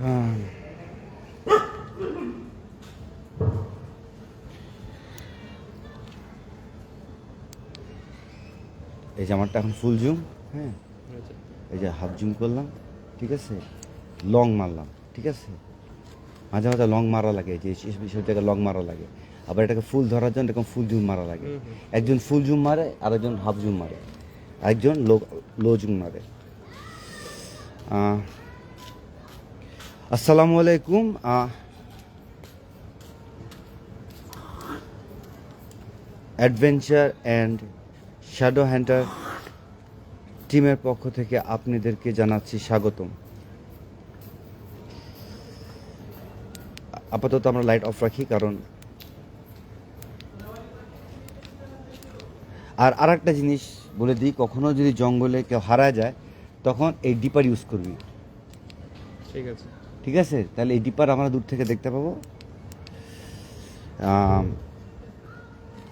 এই যে আমারটা এখন ফুল জুম, হ্যাঁ, এই যে হাফ জুম করলাম, ঠিক আছে, লং মারলাম, ঠিক আছে, মাঝে মাঝে লং মারা লাগে, যে বিষয়টাকে লং মারা লাগে, আবার এটাকে ফুল ধরার জন্য এরকম ফুল জুম মারা লাগে। একজন ফুল জুম মারে, আরেকজন হাফ জুম মারে, একজন লো জুম মারে। আসসালামু আলাইকুম। অ্যাডভেঞ্চার অ্যান্ড শ্যাডো হান্টার টিমের পক্ষ থেকে আপনাদেরকে জানাচ্ছি স্বাগতম। আপাতত আমরা লাইট অফ রাখি, কারণ আর একটা জিনিস বলে দিই, কখনো যদি জঙ্গলে কেউ হারা যায় তখন এই ডিপার ইউজ করবি, ঠিক আছে? ঠিক আছে, তাহলে এই ডিপার আমরা দূর থেকে দেখতে পাবো।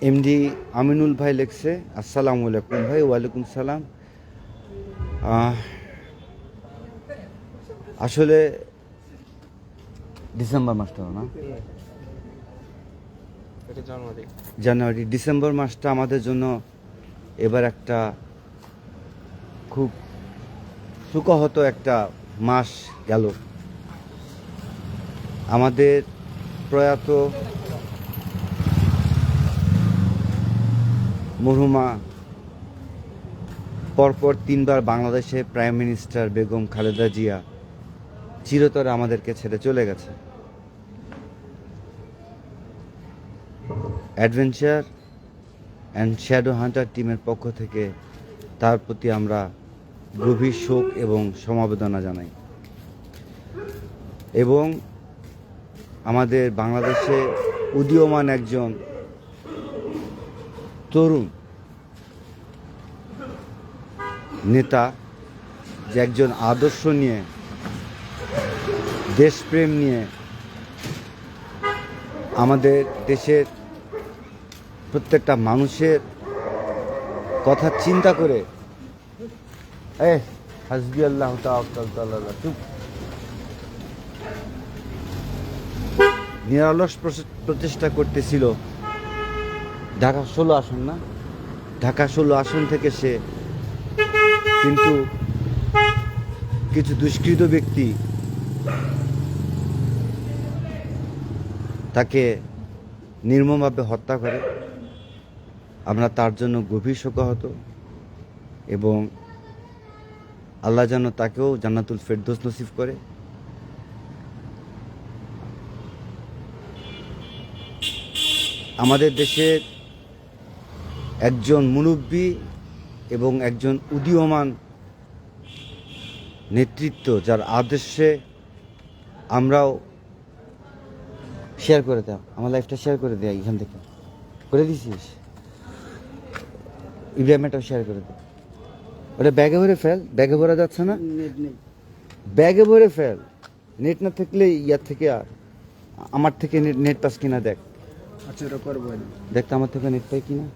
এমডি আমিনুল ভাই লিখছে, আসসালামু আলাইকুম ভাই। ওয়ালাইকুম সালাম। আসলে ডিসেম্বর মাসটা না, জানুয়ারি, ডিসেম্বর মাসটা আমাদের জন্য এবার একটা খুব সুখহত একটা মাস গেল। আমাদের প্রয়াত মরহুমা পরপর 3 বার বাংলাদেশে প্রাইম মিনিস্টার বেগম খালেদা জিয়া চিরতরে আমাদেরকে ছেড়ে চলে গেছে। অ্যাডভেঞ্চার অ্যান্ড শ্যাডো হান্টার টিমের পক্ষ থেকে তার প্রতি আমরা গভীর শোক এবং সমবেদনা জানাই, এবং আমাদের বাংলাদেশে উদীয়মান একজন তরুণ নেতা, যে একজন আদর্শ নিয়ে, দেশপ্রেম নিয়ে আমাদের দেশের প্রত্যেকটা মানুষের কথা চিন্তা করে, হাসবি আল্লাহ তাআলা, চুপ, নিরলস প্রচেষ্টা করতেছিল। ঢাকা 16 আসন না, ঢাকা 16 আসন থেকে সে কিন্তু কিছু দুষ্কৃত ব্যক্তি তাকে নির্মমভাবে হত্যা করে। আমরা তার জন্য গভীর শোকাহত, এবং আল্লাহ যেন তাকেও জান্নাতুল ফেরদৌস নসিব করে। আমাদের দেশের একজন মুরব্বী এবং একজন উদীয়মান নেতৃত্ব, যার আদর্শে আমরাও শেয়ার করে দাও, আমার লাইফটা শেয়ার করে দেয়, এখান থেকে করে দিছিস, ইব্রাহিমটাও শেয়ার করে দে। ওটা ব্যাগে ভরে ফেল, ব্যাগে ভরা যাচ্ছে না, ব্যাগে ভরে ফেল, নেট না থাকলে ইয়ার থেকে, আর আমার থেকে নেট পাস কিনা দেখ, দেখতে আমার থেকে নেট পাই কিনা।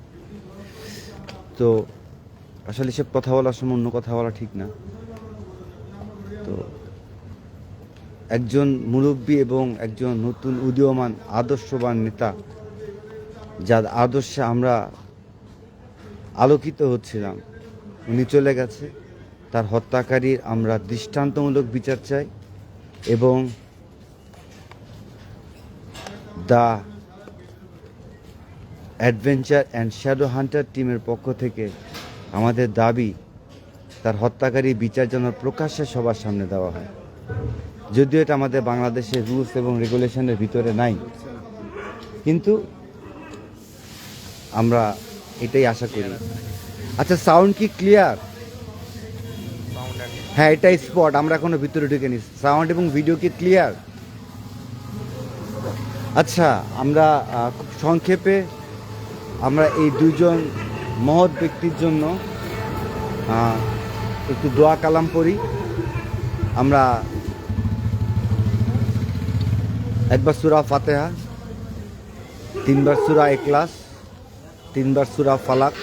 তো আসলে সব কথা বলার সময় অন্য কথা বলা ঠিক না। তো একজন মুরব্বী এবং একজন নতুন উদীয়মান আদর্শবান নেতা, যার আদর্শে আমরা আলোকিত হচ্ছিলাম, উনি চলে গেছে। তার হত্যাকারীর আমরা দৃষ্টান্তমূলক বিচার চাই, এবং the adventure and shadow Hunter টিমের পক্ষ থেকে আমাদের দাবি, তার হত্যাকারী বিচার যেন প্রকাশ্যে সবার সামনে দেওয়া হয়। যদিও এটা আমাদের বাংলাদেশের রুলস এবং রেগুলেশনের ভিতরে নাই, কিন্তু আমরা এটাই আশা করি। আচ্ছা, সাউন্ড কি ক্লিয়ার? হ্যাঁ, এটাই স্পট, আমরা এখনো ভিতরে ঢুকে নি। সাউন্ড এবং ভিডিও কি ক্লিয়ার? আচ্ছা, আমরা খুব সংক্ষেপে আমরা এই দুজন মহৎ ব্যক্তির জন্য একটু দোয়া কালাম পড়ি। আমরা একবার সূরা ফাতিহা, 3 বার সূরা ইখলাস, 3 বার সূরা ফালাক,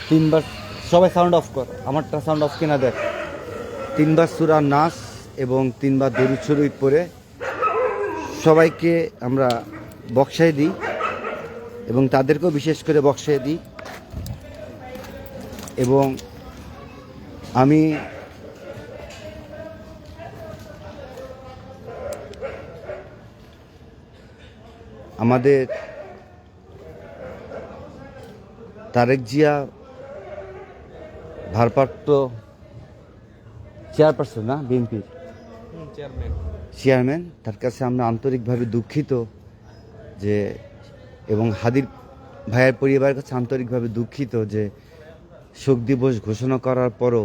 3 বার, সবাই সাউন্ড অফ কর, আমারটা সাউন্ড অফ কিনা দেখ, 3 বার সূরা নাস, এবং 3 বার দরুদ শরীফ পড়ে সবাইকে আমরা বক্সায় দিই এবং তাদেরকেও বিশেষ করে বক্সায় দিই। এবং আমি আমাদের তারেক জিয়া ভারপ্রাপ্ত চেয়ারপারসন না বিএনপির চেয়ারম্যান, তার কাছে আমরা আন্তরিকভাবে দুঃখিত যে, এবং হাদির ভাইয়ের পরিবারের কাছে আন্তরিকভাবে দুঃখিত যে শোক দিবস ঘোষণা করার পরও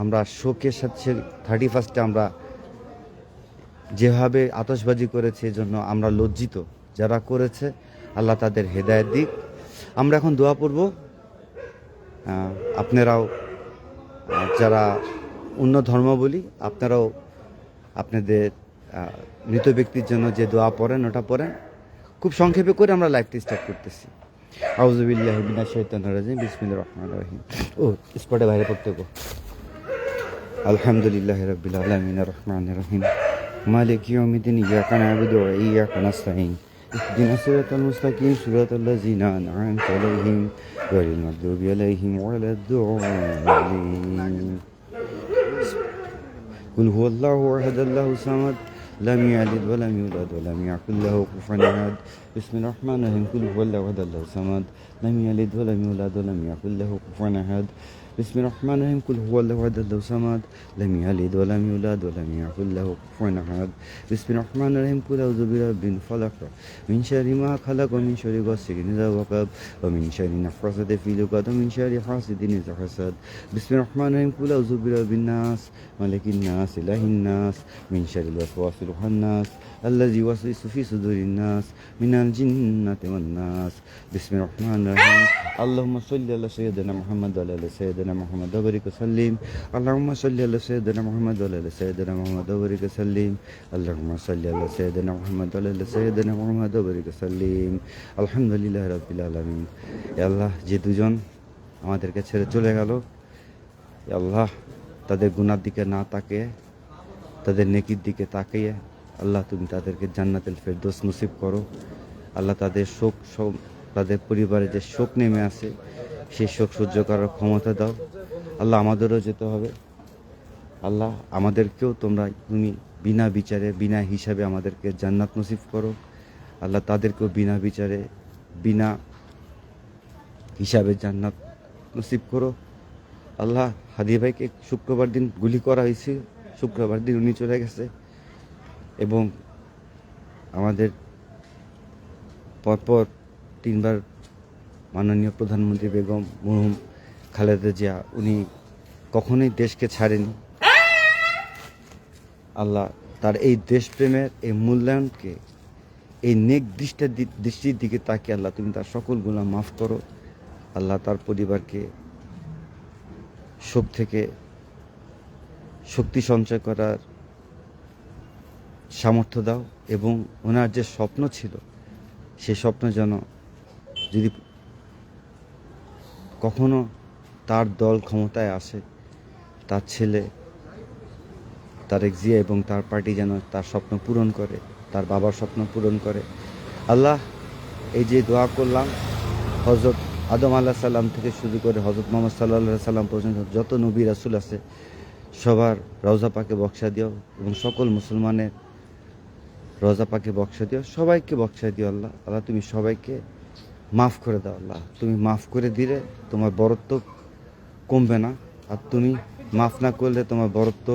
আমরা শোকের সাথে 31 আমরা যেভাবে আতশবাজি করেছে এজন্য আমরা লজ্জিত। যারা করেছে আল্লাহ তাদের হেদায়েত দিক। আমরা এখন দোয়া পড়ব। আপনারাও যারা অন্য ধর্মাবলী আপনারাও আপনাদের মৃত ব্যক্তির জন্য যে দোয়া পড়েন ওটা পড়েন। খুব সংক্ষেপে করে আমরা লাইভটি স্টার্ট করতেছি। আউযু বিল্লাহি মিনাশ শাইতানির রাজিম, বিসমিল্লাহির রহমানির রহিম। ও স্পটে বাইরে পড়তে গো। আলহামদুলিল্লাহি রাব্বিল আলামিন আর রহমানির রহিম মালিকি ইয়াউমিদ্দিন ইয়াকা না'বুদু ওয়া ইয়াকা নাস্তাঈন ইহদিনাস সিরাতাল মুস্তাকিম সিরাতাল লাযিনা আন'আমতা আলাইহিম গায়রিল মাগদুবি আলাইহিম ওয়া লাদ-দাল্লিন। কুল হুয়াল্লাহু আহাদ আল্লাহু সামাদ লাম ইয়ালিদ ওয়া লাম ইউলাদ ওয়া লাম ইয়াকুল লাহু কুফুয়ান আহাদ। বিসমিল্লাহির রহমানির রহিম। কুল হুয়াল্লাহু আহাদ আল্লাহু সামাদ লাম ইয়ালিদ ওয়া লাম ইউলাদ ওয়া লাম ইয়াকুল লাহু কুফুয়ান আহাদ। বিসমিল্লাহির রহমানির রহিম। কুল হুয়াল্লাহু আহাদ আল্লাহু সামাদ লাম ইয়ালিদ ওয়া লাম ইউলাদ ওয়া লাম ইয়াকুল লাহু কুফুয়ান আহাদ। বিসমিল্লাহির রহমানির রহিম। কুল আউযু বিরাব্বিল ফালাক মিন শাররি মা খালাক ওয়া মিন শাররি গাসিকিন ইযা ওয়াকাব ওয়া মিন শাররি নাফাসাতি ফিল উকাদ ওয়া মিন শাররি হাসিদিন ইযা হাসাদ। বিসমিল্লাহির রহমানির রহিম। কুল আউযু বিরাব্বিন নাস মালিকিন নাস ইলাহিন নাস মিন শাররিল ওয়াসওয়াসিল খান্নাস আল্লাযী ইউওয়াসওয়িসু ফি সুদুরিন নাস মিনাল জিন্নাতি ওয়ান নাস। বিসমিল্লাহির রহমানির রহিম। আল্লাহুম্মা সাল্লি আলা সাইয়্যিদিনা মুহাম্মাদ ওয়া আলা সাইয়্যিদিনা মুহাম্মাদ ওয়া বারিক ওয়া সাল্লিম। আল্লাহুম্মা সাল্লি আলা সাইয়্যিদিনা মুহাম্মাদ ওয়া আলা সাইয়্যিদিনা মুহাম্মাদ ওয়া বারিক ওয়া সাল্লিম। আল্লাহুম্মা সাল্লি আলা সাইয়্যিদিনা মুহাম্মাদ ওয়া আলা সাইয়্যিদিনা মুহাম্মাদ ওয়া বারিক ওয়া সাল্লিম। আলহামদুলিল্লাহি রাব্বিল আলামিন। হে আল্লাহ, যে দুজন আমাদেরকে ছেড়ে চলে গেল, হে আল্লাহ তাদের গুনার দিকে না তাকিয়ে তাদের নেকির দিকে তাকিয়ে আল্লাহ তুমি তাদেরকে জান্নাতুল ফেরদৌস নসিব করো। আল্লাহ তাদের শোক, তাদের পরিবারে যে শোক নেমে আসে সেই শোক সহ্য করার ক্ষমতা দাও। আল্লাহ আমাদেরও যেতে হবে। আল্লাহ আমাদেরকেও তুমি বিনা বিচারে বিনা হিসাবে আমাদেরকে জান্নাত নসিব করো। আল্লাহ তাদেরকেও বিনা বিচারে বিনা হিসাবে জান্নাত নসিব করো। আল্লাহ হাদি ভাইকে শুক্রবার দিন গুলি করা হয়েছে, শুক্রবার দিন উনি চলে গেছে এবং আমাদের পরপর 3 বার মাননীয় প্রধানমন্ত্রী বেগম মরহুম খালেদা জিয়া উনি কখনোই দেশকে ছাড়েনি। আল্লাহ তার এই দেশপ্রেমের এই মূল্যায়নকে, এই নেক দৃষ্টির দিকে তাকিয়ে আল্লাহ তুমি তার সকল গুনাহ মাফ করো। আল্লাহ তার পরিবারকে শোক থেকে শক্তি সঞ্চয় করার সামর্থ্য দাও এবং ওনার যে স্বপ্ন ছিল সেই স্বপ্ন যেন যদি কখনো তার দল ক্ষমতায় আসে, তার ছেলে তারেক জিয়া এবং তার পার্টি যেন তার স্বপ্ন পূরণ করে, তার বাবার স্বপ্ন পূরণ করে। আল্লাহ এই যে দোয়া করলাম, হযরত আদম আলাইহিস সালাম থেকে শুরু করে হযরত মুহাম্মদ সাল্লাল্লাহু আলাইহি সাল্লাম পর্যন্ত যত নবী রাসূল আছে সবার রওজা পাকে বক্সা দিও এবং সকল মুসলমানের রওজা পাকে বক্সা দিও, সবাইকে বক্সা দিও। আল্লাহ আল্লাহ তুমি সবাইকে মাফ করে দাও। আল্লাহ তুমি মাফ করে দিলে তোমার বরত্ব কমবে না, আর তুমি মাফ না করলে তোমার বরত্ব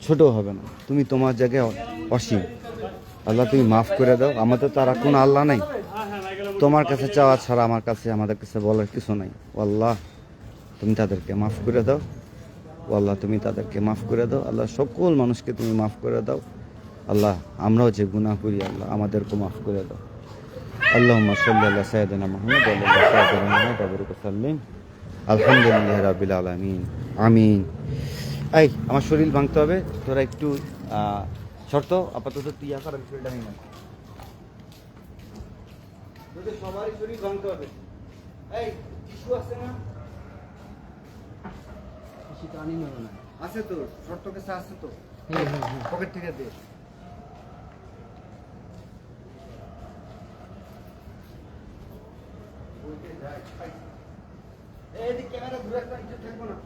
ছোট হবে না। তুমি তোমার জায়গায় অসীম। আল্লাহ তুমি মাফ করে দাও। আমাদের তো আর কোনো আল্লাহ নাই, তোমার কাছে চাওয়া ছাড়া আমাদের কাছে বলার কিছু নাই। আল্লাহ তুমি তাদেরকে মাফ করে দাও। আল্লাহ তুমি তাদেরকে মাফ করে দাও। আল্লাহ সকল মানুষকে তুমি মাফ করে দাও। আল্লাহ আমরাও যে গুনাহ করি আল্লাহ আমাদেরকে মাফ করে দাও। আল্লাহুম্মা সাল্লি আলা সাইয়্যিদিনা মুহাম্মাদ ওয়া আলা সাইয়্যিদিনা মুহাম্মাদ ওয়া বারিক ওয়া সাল্লিম। আলহামদুলিল্লাহি রাব্বিল আলামিন। আমিন। এই আমার শরীর ভাঙতে হবে, তোরা একটু শর্ত আপাতত তুই করার বিষয়টা নেই না, তোদের সবারই শরীর ভাঙতে হবে। এই টিস্যু আছে না? আছে তো শর্ট কেসে আছে তো পকেট থেকে দে এই ক্যামেরা ঘুরে একটা কিছু থাকবো না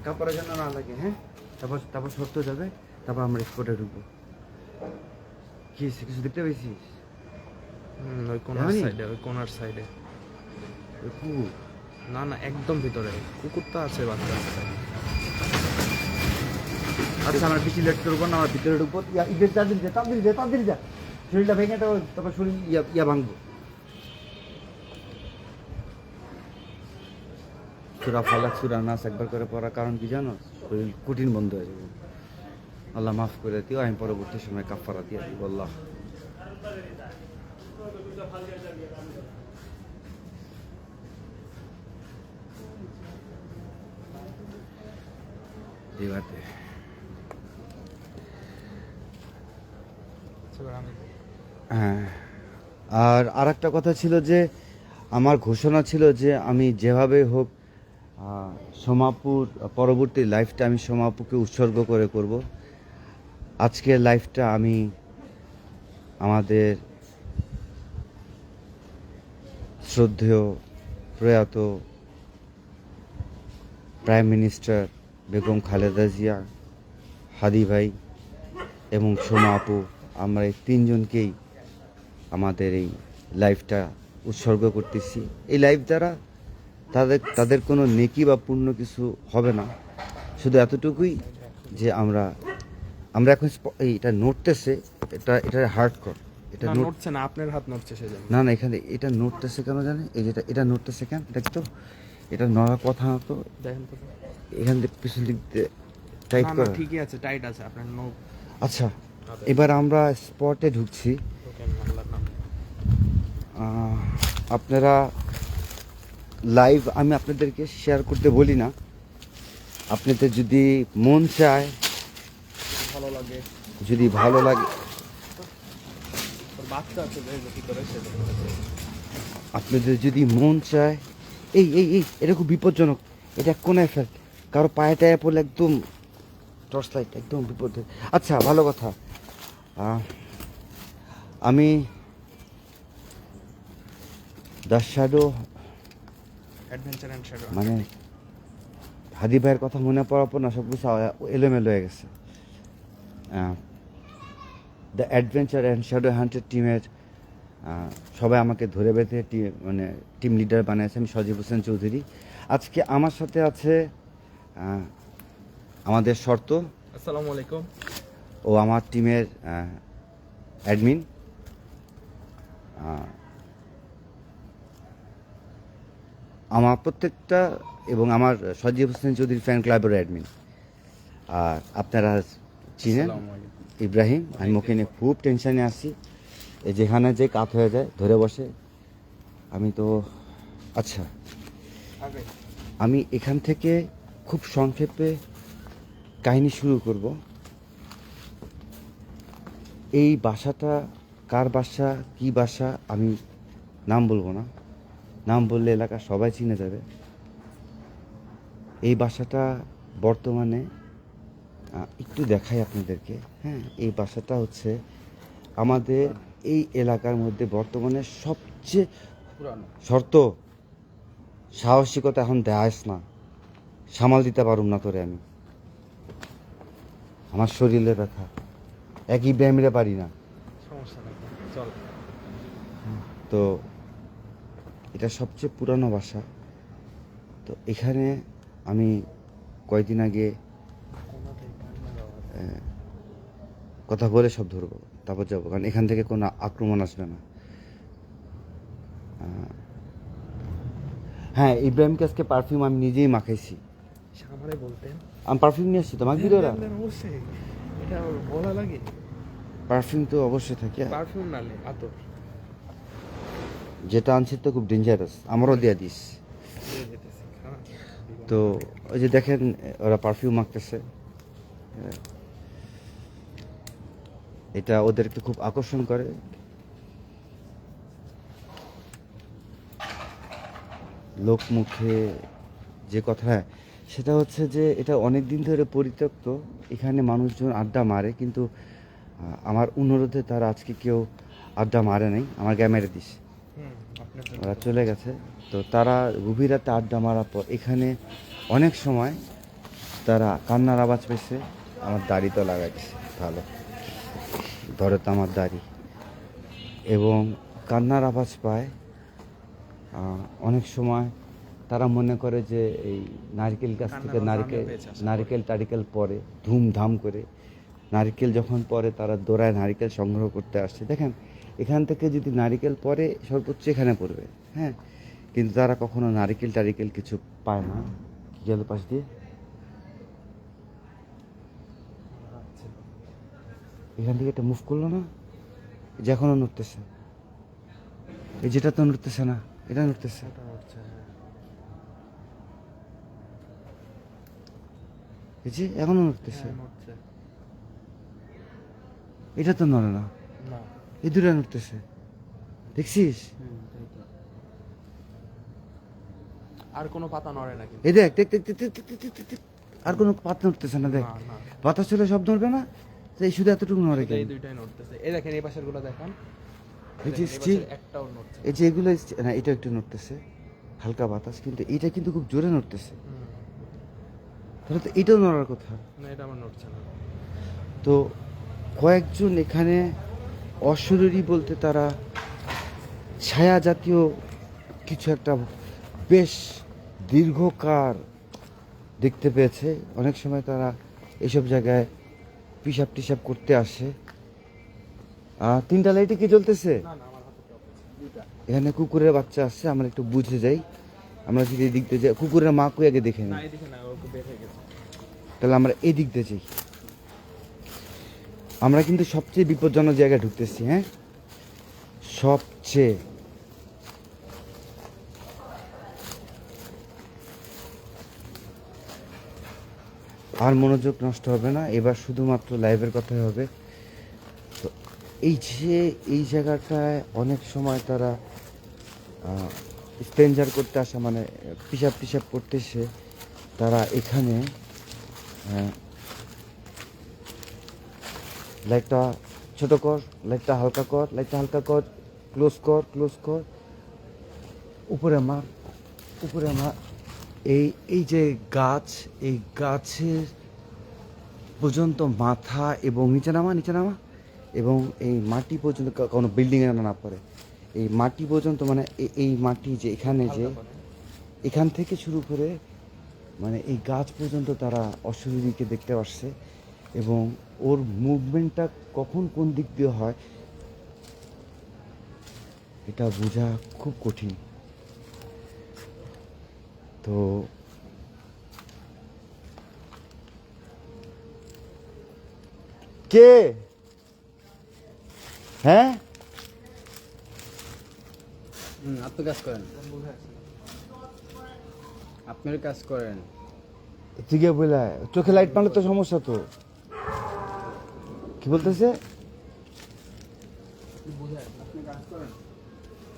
কাপড়ের জন্য না লাগে, হ্যাঁ? তারপর তারপর সত্য যাবে, তারপর আমরা স্পটে ঢুকবো। কি হয়েছে, কিছু দেখতে পেয়েছিস? ওই কোনার জানি। সাইডে, ওই কোনার সাইডে। ওই কুকুর। না না, একদম ভিতরে কুকুর তো আছে, বাচ্চা আছে। আচ্ছা আমরা বেশি লেট করবো না, আমরা ভিতরে ঢুকবো। ঈদের তাড়াতাড়ি যা শরীরটা ভেঙে তারপর শরীর ইয়া ভাঙবো। সুরা ফালাক সুরা নাস একবার করে পড়ার কারণ কি জানো? শরীর কঠিন বন্ধ হয়ে যাবে। আল্লাহ মাফ করে দিও, আমি পরবর্তী সময় কাফারা দিয়ে দিব। আল্লাহ দিবাতে। হ্যাঁ, আর একটা কথা ছিল যে আমার ঘোষণা ছিল যে আমি যেভাবে হোক সোমাপুর পরবর্তী লাইফটা আমি সোমাপুকে উৎসর্গ করে করব। আজকের লাইফটা আমি আমাদের শ্রদ্ধেয় প্রয়াত প্রাইম মিনিস্টার বেগম খালেদা জিয়া, হাদি ভাই এবং সোমা আপু, আমরা এই তিনজনকেই আমাদের এই লাইফটা উৎসর্গ করতেছি। এই লাইফ দ্বারা তাদের কোনো নেকি বা পুণ্য কিছু হবে না, শুধু এতটুকুই যে আমরা এখন এটা নড়তেছে, এটা হার্ড কর, এটা নড়ছে না, আপনার হাত নড়ছে সেজন্য। না না, এখানে এটা নড়তেছে কেন জানে? এই যেটা এটা নড়তেছে কেন দেখ তো, এটা নড়ার কথা না তো। দেখেন তো। এখান থেকে পিছন দিক দিয়ে টাইট না না, করা। ঠিকই আছে, টাইট আছে আপনার নখ। আচ্ছা, এবার আমরা স্পটে ঢুকছি। আল্লাহর নাম। আপনারা লাইভ আমি আপনাদেরকে শেয়ার করতে বলি না, আপনাদের যদি মন চায়, ভালো লাগে, যদি ভালো লাগে, ওর বাচ্চা আছে কি করে সেজন্য। আপনাদের যদি মন চায়, এই এই এই এটা খুব বিপজ্জনক, এটা কোনায় ফেল, কারো পায়ে টায়ে পড়লে একদম টর্চ লাইট একদম বিপদ। আচ্ছা ভালো কথা, আমি the shadow adventure and shadow, মানে হাদি ভাইয়ের কথা মনে পড়ার পর না সব কিছু এলোমেলো হয়ে গেছে। The adventure and shadow hunted টিমের সবাই আমাকে ধরে বেঁধে মানে টিম লিডার বানিয়েছে। আমি সজীব হোসেন চৌধুরী। আজকে আমার সাথে আছে আমাদের শর্ত, আসসালামু আলাইকুম, ও আমার টিমের অ্যাডমিন। আমার প্রত্যেকটা এবং আমার সজীব হোসেন চৌধুরী ফ্যান ক্লাবের অ্যাডমিন। আর আপনারা চিনেন আসসালামু আলাইকুম। ইব্রাহিম। আমি ওকে নিয়ে খুব টেনশনে আছি, এই যেখানে যে কাত হয়ে যায় ধরে বসে। আমি তো আচ্ছা, আমি এখান থেকে খুব সংক্ষেপে কাহিনী শুরু করব। এই বাসাটা কার বাসা, কি বাসা আমি নাম বলবো না, নাম বললে এলাকা সবাই চিনে যাবে। এই বাসাটা বর্তমানে একটু দেখাই আপনাদেরকে। হ্যাঁ, এই বাসাটা হচ্ছে আমাদের এই এলাকার মধ্যে বর্তমানে সবচেয়ে শর্ত সাহসিকতা এখন দেখাস না, সামাল দিতে পারুম না তোরে আমি, আমার শরীরে ব্যথা, একই ব্যায়ামে পারি না। সমস্যা নেই, চল। তো এটা সবচেয়ে পুরানো বাসা। তো এখানে আমি কয়েকদিন আগে কথা বলে সব ধরবো, তারপর যাবো, কারণ এখান থেকে কোনো আক্রমণ আসবে না। হ্যাঁ, ইব্রাহিমকে আজকে পারফিউম আমি নিজেই মাখাইছি। আমারে বলতেন, আমি পারফিউম নিয়ে আসছি, তোমাকে ভিডিওটা অবশ্যই এটা বলা লাগে। পারফিউম তো অবশ্যই থাকে। পারফিউম নালে আতর। যেটা আনছি তো খুব ডেঞ্জারাস, আমারও দিয়া দিস। দিয়ে যেতেছি হ্যাঁ তো ওই যে দেখেন ওরা পারফিউম মাখতেছে, এটা ওদেরকে খুব আকর্ষণ করে। লোক মুখে যে কথা, সেটা হচ্ছে যে এটা অনেক দিন ধরে পরিত্যক্ত। এখানে মানুষজন আড্ডা মারে, কিন্তু আমার অনুরোধে তারা আজকে কেউ আড্ডা মারে নাই, আমার গায়ে মেরে দিস। হুম আপনার জন্য ওরা চলে গেছে। তো তারা গভীর রাতে আড্ডা মারার পর এখানে অনেক সময় তারা কান্নার আওয়াজ পেয়েছে। আমার দাড়ি তো লাগাইছে ভালো, ধরে তো আমার দাড়ি, এবং কান্নার আওয়াজ পায়। অনেক সময় তারা মনে করে যে এই নারকেল গাছ থেকে কান্নার আওয়াজ নারকেল আমিও পেয়েছি আশা করি। নারকেল টারিকেল পরে ধুমধাম করে, নারকেল যখন পরে তারা দৌড়ায় নারকেল সংগ্রহ করতে আসছে। দেখেন এখান থেকে যদি নারকেল পরে সর্বোচ্চ এখানে পড়বে, হ্যাঁ, কিন্তু তারা কখনো নারকেল টারিকেল কিছু পায় না। কি গেল পাশ দিয়ে, আচ্ছা এখান থেকে এটা মুভ করলো না, এই যে এখনো নড়তেছে, এই যেটা তো নড়তেছে না, এটা নড়তেছে। ওটা হচ্ছে হ্যাঁ এই যে এখনো নড়তেছে, হ্যাঁ হচ্ছে এটা তো নড়ে না, না এই দুটা নড়তেছে, দেখছিস? আর কোনো পাতা নড়ে না কিন্তু এই দেখ দেখ দেখ দেখ, দেখ, দেখ, দেখ, দেখ, দেখ। আর কোনো পাতা নড়তেছে না, দেখ না না বাতাস চলে সব নড়বে না, তো এই শুধু এতটুকু নড়ে শুধু কেন? এই দুইটাই নড়তেছে এই দেখেন এই পাশের গুলো দেখান এই যে দেখেন, এই still- পাশের একটাও নড়ছে এই যে এগুলো না, এটা একটু নড়তেছে হালকা বাতাস, কিন্তু এটা কিন্তু খুব জোরে নড়তেছে। হুম তাহলে তো এটাও নড়ার কথা। না এটা আমার নড়ছে না তো কয়েকজন এখানে অশরীরী বলতে তারা ছায়া জাতীয় কিছু একটা বেশ দীর্ঘকার দেখতে পেয়েছে। অনেক সময় তারা এসব জায়গায় পিসাব টিসাব করতে আসে। তিনটা লাইটে কি জ্বলতেছে? না না আমার হাতে টপ দুইটা এখানে কুকুরের বাচ্চা আসছে, আমরা একটু বুঝে যাই। আমরা যদি এদিক দিয়ে যাই, কুকুরের মা কই আগে দেখে না নিই, এদিকে না ওকে বের হয়ে গেছে তাহলে আমরা এদিক দিয়ে যাই। আমরা কিন্তু সবচেয়ে বিপজ্জনক জায়গায় ঢুকতেছি, হ্যাঁ, সবচেয়ে। আর মনোযোগ নষ্ট হবে না, এবার শুধুমাত্র লাইভের কথাই হবে। তো এই যে এই জায়গাটায় অনেক সময় তারা স্ট্রেঞ্জার করতে আসে, মানে পিসাব টিসাব করতে এসে তারা এখানে লাইটটা ছোট কর, লাইটটা হালকা কর, লাইটটা হালকা কর, ক্লোজ কর, ক্লোজ কর, উপরে মার, উপরে মার। এই এই যে গাছ, এই গাছের পর্যন্ত মাথা এবং নিচে নামা, নিচে নামা, এবং এই মাটি পর্যন্ত কোনো বিল্ডিংয়ে না পড়ে, এই মাটি পর্যন্ত, মানে এই মাটি যে এখানে যে হালকা করে এখান থেকে শুরু করে মানে এই গাছ পর্যন্ত তারা অশরীরীকে দেখতে আসছে। এবং ওর মুভমেন্টটা কখন কোন দিক দিয়ে হয় এটা বোঝা খুব কঠিন। তো কে, হ্যাঁ, আপনি কাজ করেন, বুঝে আসছে না। আপনার কাজ করেন। ঠিক আছে, বলে চোখে লাইট মারলে তো সমস্যা। তো কি বলতেছে? বুঝে আসছে আপনি কাজ করেন।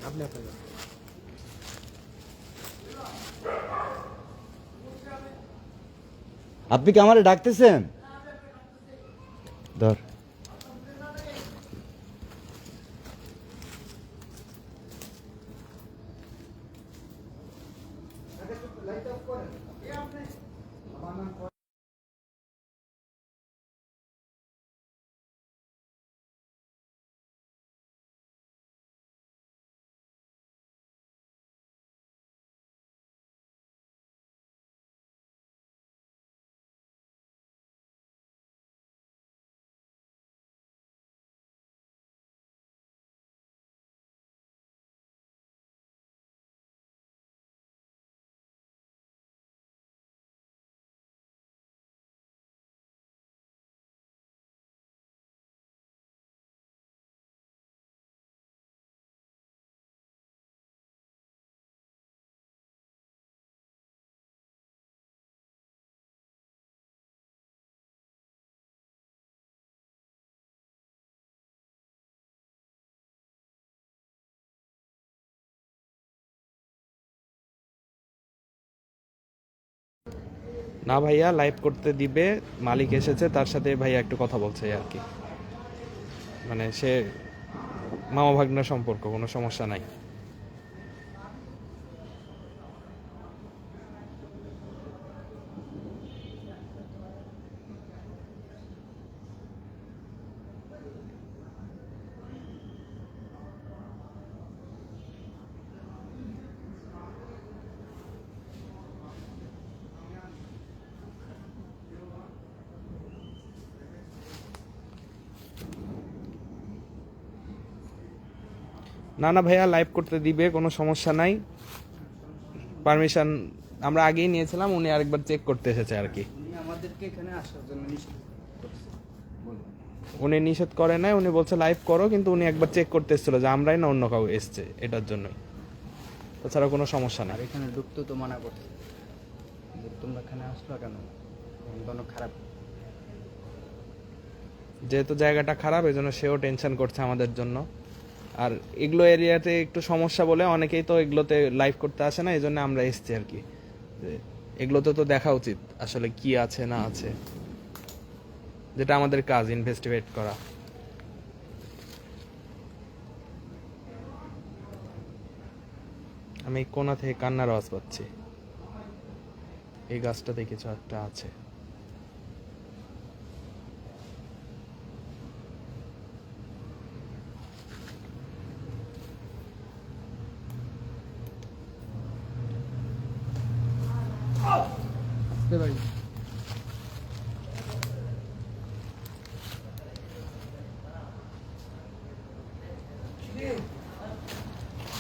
আপনি আপনাকে আপনি কি আমারে ডাকতেছেন? ধর, না ভাইয়া, লাইভ করতে দিবে, মালিক এসেছে, তার সাথে ভাইয়া একটু কথা বলছে আর কি। মানে সে মামা ভাগ্না সম্পর্ক, কোনো সমস্যা নাই। না না ভাইয়া, লাইভ করতে দিবে, কোনো সমস্যা নাই। পারমিশন আমরা আগেই নিয়েছিলাম, উনি আরেকবার চেক করতে এসেছে আর কি। উনি আমাদেরকে এখানে আসার জন্য নিষেধ করছে। বলুন। উনি নিষেধ করে নাই, উনি বলছে লাইভ করো, কিন্তু উনি একবার চেক করতে এসেছিল যে আমরাই না অন্য কাউ এসছে, এটার জন্যই। তাছাড়া কোনো সমস্যা আর নাই। এখানে ঢুকতেও তো মানা করছে যে তোমরা এখানে আসলো কেন, কোনো খারাপ। যেহেতু জায়গাটা খারাপ, এই জন্য সেও টেনশন করছে আমাদের জন্য। আর এগুলো এরিয়াতে একটু সমস্যা বলে অনেকেই তো এগুলোতে লাইভ করতে আসে না, এই জন্য আমরা এসছি আর কি। যে এগুলোতে তো দেখা উচিত আসলে কি আছে না আছে, যেটা আমাদের কাজ, ইনভেস্টিগেট করা। আমি এই কোণা থেকে কান্নার আওয়াজ পাচ্ছি। এই গাছটাতে কিছু একটা আছে। আসতে পারি।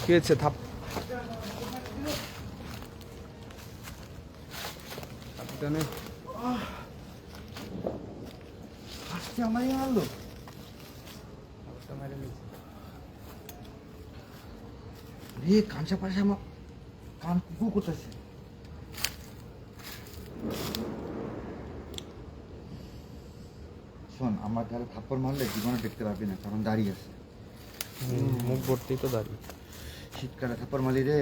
কি হয়েছে? আপনি আসছে আমারই মারলো। মেরে নিয়েছে। রে কাঁচা পাশে আমার কান কুকু করতেছে। শোন, আমার গালে থাপ্পড় মারলে জীবনে দেখতে পারবি না, কারণ দাঁড়িয়ে আছে। মুখ ভর্তি তো দাঁড়িয়ে। শীতকালে থাপ্পড় মারলি রে।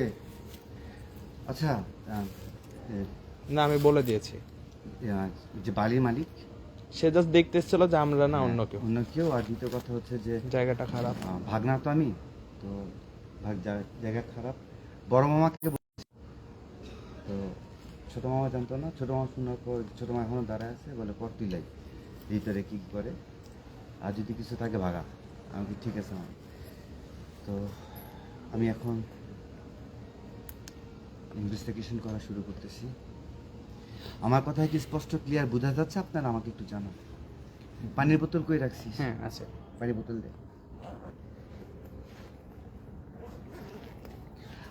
আচ্ছা, না, আমি বলে দিয়েছি। যে বালির মালিক, সে জাস্ট দেখতে এসেছিল যে আমরা না অন্য কেউ। অন্য কেউ। আর দ্বিতীয় কথা হচ্ছে যে জায়গাটা খারাপ। ভাগনা তো আমি, তো জায়গা খারাপ। বড় মামাকে বলেছি, তো ছোট মামা জানতো না। ছোট মামা শোনার পর ছোট মামা এখনো দাঁড়ায় আছে, বলে পর তুই লাই ভিতরে কি করে, আর যদি কিছু থাকে ভাগা। আমি কি ঠিক আছে মামা। তো আমি এখন ইনভেস্টিগেশন করা শুরু করতেছি। আমার কথা কি স্পষ্ট ক্লিয়ার বোঝা যাচ্ছে আপনার? আমাকে একটু জানান। পানির বোতল কই রাখছিস? হ্যাঁ আছে। পানির বোতল দে।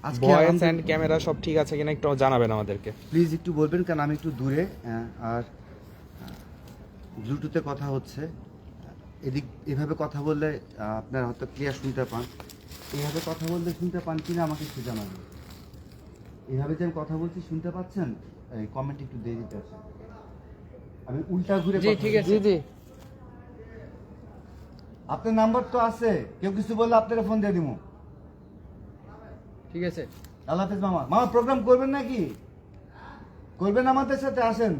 আজকে ভয়েস এন্ড ক্যামেরা সব ঠিক আছে কিনা একটু জানাবেন আমাদেরকে। প্লিজ একটু বলবেন, কারণ আমি একটু দূরে। আর ব্লুটুথে কথা হচ্ছে, এদিক এভাবে কথা বললে আপনার হয়তো ক্লিয়ার শুনতে পান। এইভাবে কথা বললে শুনতে পান কিনা আমাকে একটু জানাবেন। এইভাবে যে আমি কথা বলছি শুনতে পাচ্ছেন? এই কমেন্ট একটু দিয়ে দিতে আছে। আমি উল্টা ঘুরে জি কথা ঠিক বলছি। আছে। জি আপনার নাম্বার তো আছে, কেউ কিছু বললে আপনারা ফোন দিয়ে দিব। ঠিক আছে। আল্লাহ হাফেজ মামা। মামা প্রোগ্রাম করবেন নাকি? করবেন আমাদের সাথে? আসেন,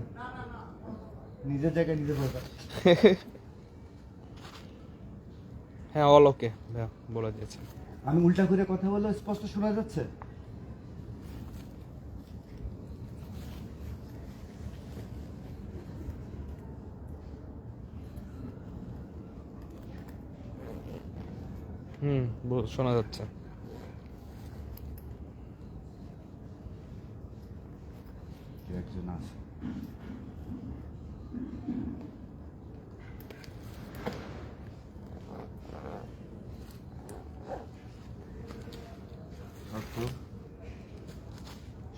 নিজের জায়গায় নিজে বসা। হ্যাঁ, অল ওকে বলে দিয়েছি। আমি উল্টা ঘুরে কথা বললে স্পষ্ট শোনা যাচ্ছে? শোনা যাচ্ছে। একজন আছে।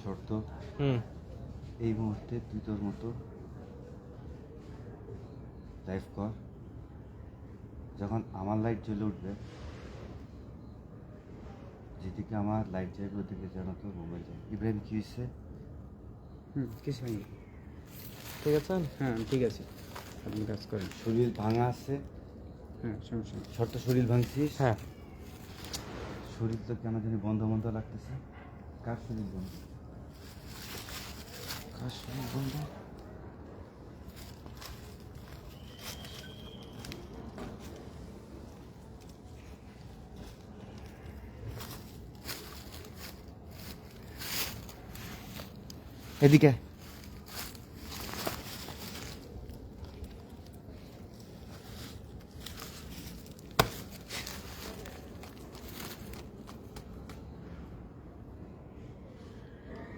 শর্ত এই মুহূর্তে তুই তোর মতো লাইভ কর। যখন আমার লাইট জ্বলে উঠবে, যেদিকে আমার লাইট যাবে ওদিকে যেন তোর মোবাইল যায়। ইব্রাহিম কি হয়েছে? কিছু হয়নি। ঠিক আছে। হ্যাঁ ঠিক আছে, আপনি কাজ করেন। শরীর ভাঙা আছে? হ্যাঁ সমস্যা নেই। শর্ত শরীর ভাঙছিস? হ্যাঁ। শরীর তো কেন জানি বন্ধ বন্ধ লাগতেছে। কার শরীর বন্ধ? কার শরীর বন্ধ? এদিকে আয়।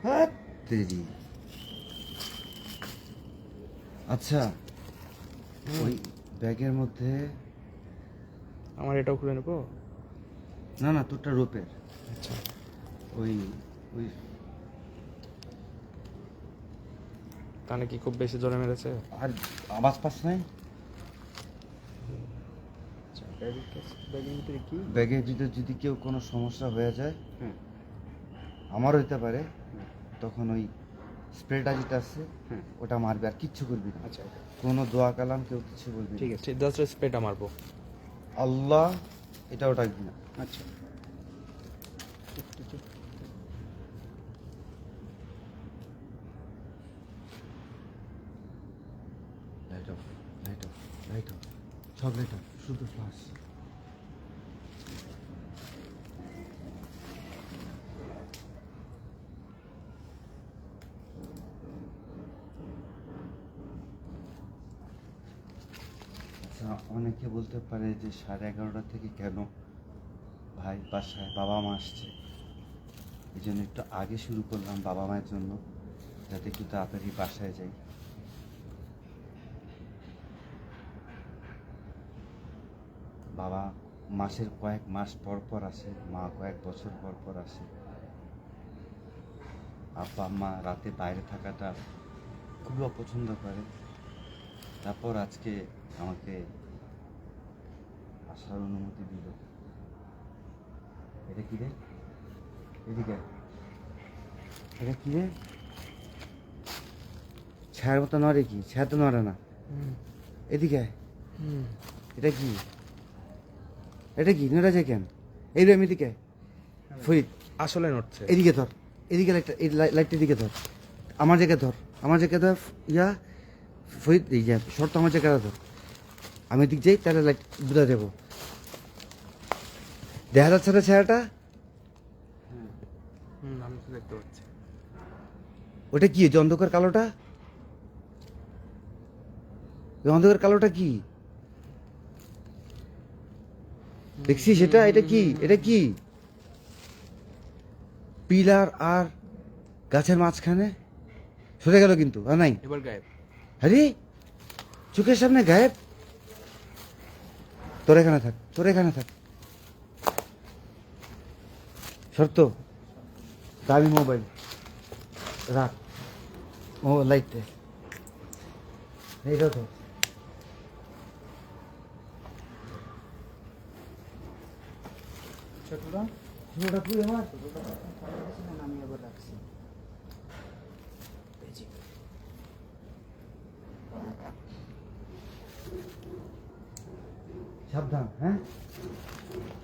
হাত তেরি। আচ্ছা, ওই ব্যাগের মধ্যে আমার এটাও খুলে নেবো। না না, তোরটা রোপের। আচ্ছা, ওই ওই কানে কি খুব বেশি জোরে মেরেছে? আর আওয়াজ পাস নাই? আচ্ছা, ব্যাগের ভিতরে কি? ব্যাগে যদি কেউ কোনো সমস্যা হয়ে যায়, হুম আমার হইতে পারে, তখন ওই স্প্রেটা যেটা আছে হুম। ওটা মারবে, আর কিচ্ছু করবি না। আচ্ছা ওকে, কোনো দোয়া কালাম কেউ কিছু বলবি না। ঠিক আছে। ঠিক, জাস্ট স্প্রেটা মারবো। আল্লাহ এটাও ডাকবি না। আচ্ছা, একটু চুপ। Light off, light off, light off, সব লাইট অফ, শুধু ফ্লাশ। আচ্ছা, অনেকে বলতে পারে যে 11:30 থেকে কেন ভাই বাসায় বাবা মা আসছে, এই জন্য একটু আগে শুরু করলাম বাবা মায়ের জন্য, যাতে একটু তাড়াতাড়ি বাসায় যাই। বাবা মাসের কয়েক মাস পর পর আসে, মা কয়েক বছর পর পর আসে। আব্বা আম্মা রাতে বাইরে থাকাটা খুবই অপছন্দ করে। তারপর আজকে আমাকে আসার অনুমতি দিল। এটা কি রে? এদিকে আয়। এটা কি রে? ছায়ার মতো নড়ে কি? ছায়া তো নড়ে না। এদিকে আয়। এটা কি? এটা কি নড়ে যায় কেন? এই রে, আমি এদিকে আয়। ফরিদ, আসলে নড়ছে। এদিকে ধর, এদিকে লাইটটা, এই লাইটটা দিকে ধর, আমার জায়গায় ধর, আমার জায়গায় ধর। ইয়া ফরিদ, এই যে শর্ত আমার জায়গায় ধর, আমি এদিক যাই, তাহলে লাইট বুঝা দেবো। দেখা যাচ্ছে না ছায়াটা? আমি তো দেখতে পাচ্ছি। ওটা কি, যে অন্ধকার কালোটা? ওই অন্ধকার কালোটা কি দেখছি সেটা? এটা কি? এটা কি পিলার আর গাছের মাঝখানে সরে গেল কিন্তু, আর নাই। এবার গায়েব। আরে চোখের সামনে গায়েব। তোর এখানে থাক, তোর এখানে থাক। শর্ত, দামি মোবাইল রাখ। ও লাইট এইটা তো ছোটরা ছোটটা তুই আমার। আমি আবার রাখছি। সাবধান, হ্যাঁ?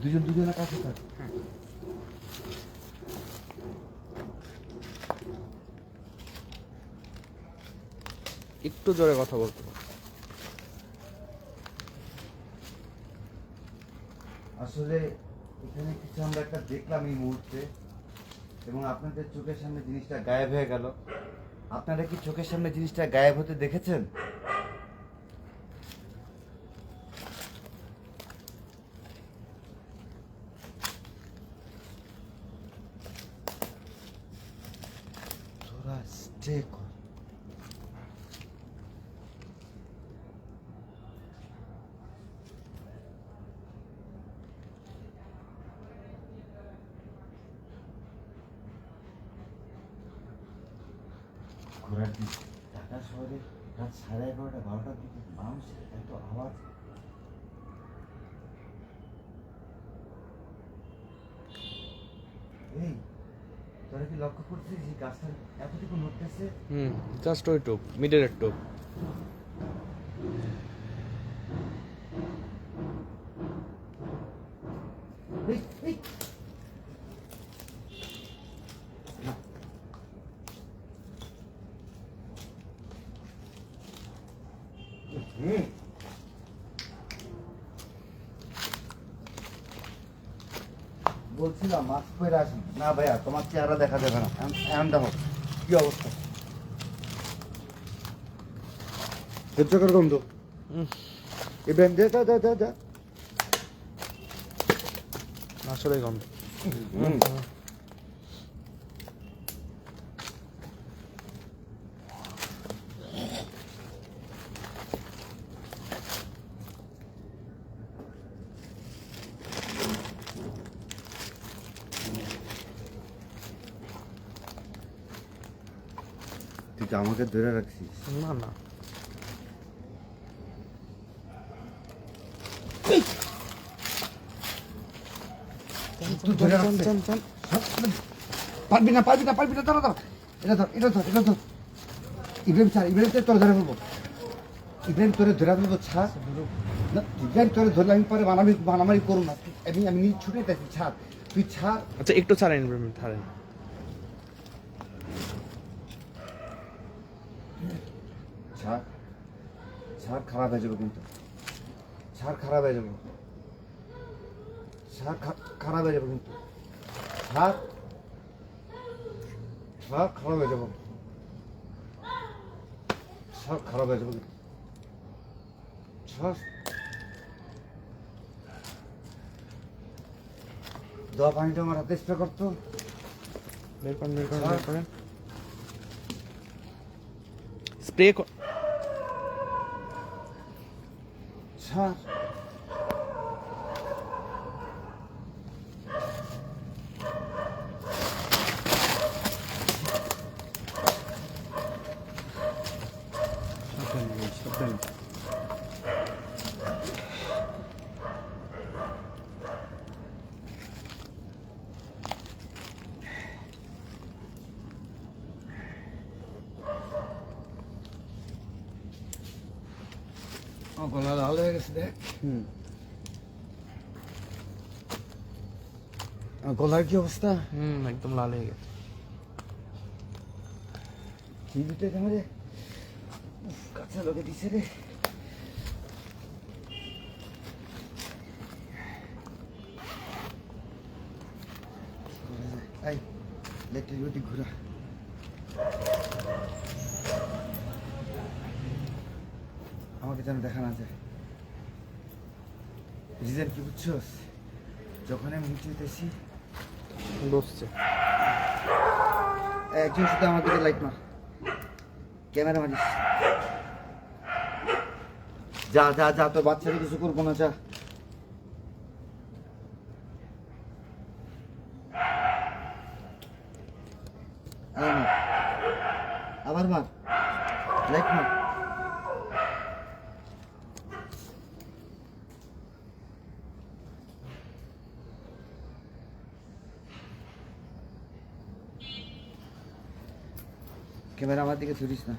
দুজনের কাছে থাক। একটু জোরে কথা বলতে হবে। আসলে এখানে কিছু আমরা একটা দেখলাম এই মুহূর্তে, এবং আপনাদের চোখের সামনে জিনিসটা গায়েব হয়ে গেল। আপনারা কি চোখের সামনে জিনিসটা গায়েব হতে দেখেছেন? তোরা স্টে কর। ঘোরার দিক ঢাকা শহরে রাত 11:30 12টার দিকে মানুষের এত আওয়াজ। এই তোরা কি লক্ষ্য করছিস যে গাছটা এতটুকু নড়তেছে? জাস্ট ওই টুপ, মিডলের টুপ। এই, এই। হুম। বলছিলাম মাস্ক পরে আসি না ভাইয়া, তোমার চেহারা দেখা যাবে না। এখন দেখো কি অবস্থা। সহ্য কর গন্ধ। ইব্রাহিম দে, যা যা যা যা। আসলে গন্ধ। তুই তো আমাকে ধরে রাখছিস। না না, তুই ধরে রাখছিস। পারবি না পারবি না পারবি না, দাঁড়া দাঁড়া। এটা ধর এটা ধর এটা ধর। ইব্রাহিম ছাড়, ইব্রাহিম তোর ধরে ফেলবো। ইব্রাহিম তোরে ধরে ফেলবো, ছাড়। না, ইব্রাহিম তোরে ধরলে আমি পরে মারামারি করবো না। আমি আমি নিজে ছুটে যাচ্ছি, ছাড়। তুই ছাড়। আচ্ছা একটু ছাড়েন ইব্রাহিম, ছাড়েন। ছাড় ছাড়, খারাপ হয়ে যাবো কিন্তু। ছাড়, খারাপ হয়ে যাবো। ছাড়, খারাপ হয়ে যাবো কিন্তু। ছাড় ছাড়, খারাপ হয়ে যাবো। ছাড়, খারাপ হয়ে যাবো কিন্তু। ছাড়। দোয়া পানিটা আমার হাতে স্প্রে করতো। বের করেন বের করেন বের করেন। স্প্রে ছাড়। গলা লাল হয়ে গেছে দেখ। গলার কি অবস্থা? একদম লাল হয়ে গেছে। কি দিতে রে? কাঁচা লোকে দিছে রে। এই লেটে রুটি ঘুরা। আমাকে যেন দেখা না যায়। রিজন কি বুঝছস? যখন আমি নিচে উঠেছি, বসছে। একজন শুধু আমার দিকে লাইট মার, ক্যামেরা মারিস। যা যা যা, তোর বাচ্চারা কিছু করবো না, যা। আবার মার, আবার মার, লাইট মার। ক্যামেরা আমার দিকে ধরিস না।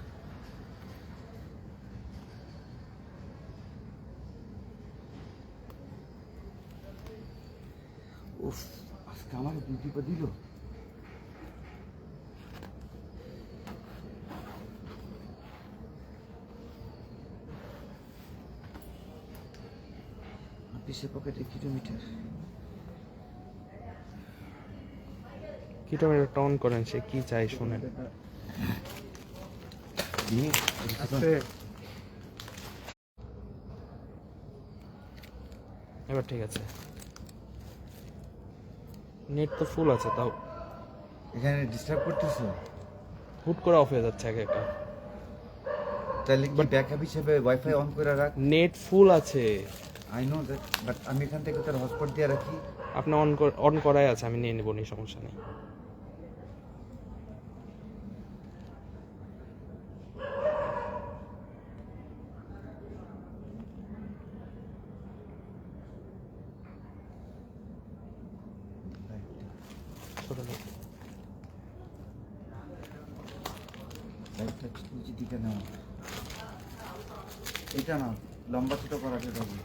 উফ, আজকে আমার ডিউটি দিল। পিসের পকেটে কিলোমিটার। কিটা মেরে টন করেন, সে কি চাই শুনেন। এবার ঠিক আছে। নেট তো ফুল আছে, তাও এখানে ডিস্টার্ব করতেছো? হুট করে অফ হয়ে যাচ্ছে একা একা। তাহলে কি ব্যাকআপ হিসেবে ওয়াইফাই অন করে রাখ। নেট ফুল আছে। আই নো দ্যাট, বাট আমি এখান থেকে তার হটস্পট দিয়ে রাখি। আপনি অন করাই আছে, আমি নিয়ে নেবো, নি সমস্যা নেই। ছোট নেট। লাইটটা নিচের দিকে নাও। এটা না, লম্বা ছোট করা যেতে হবে।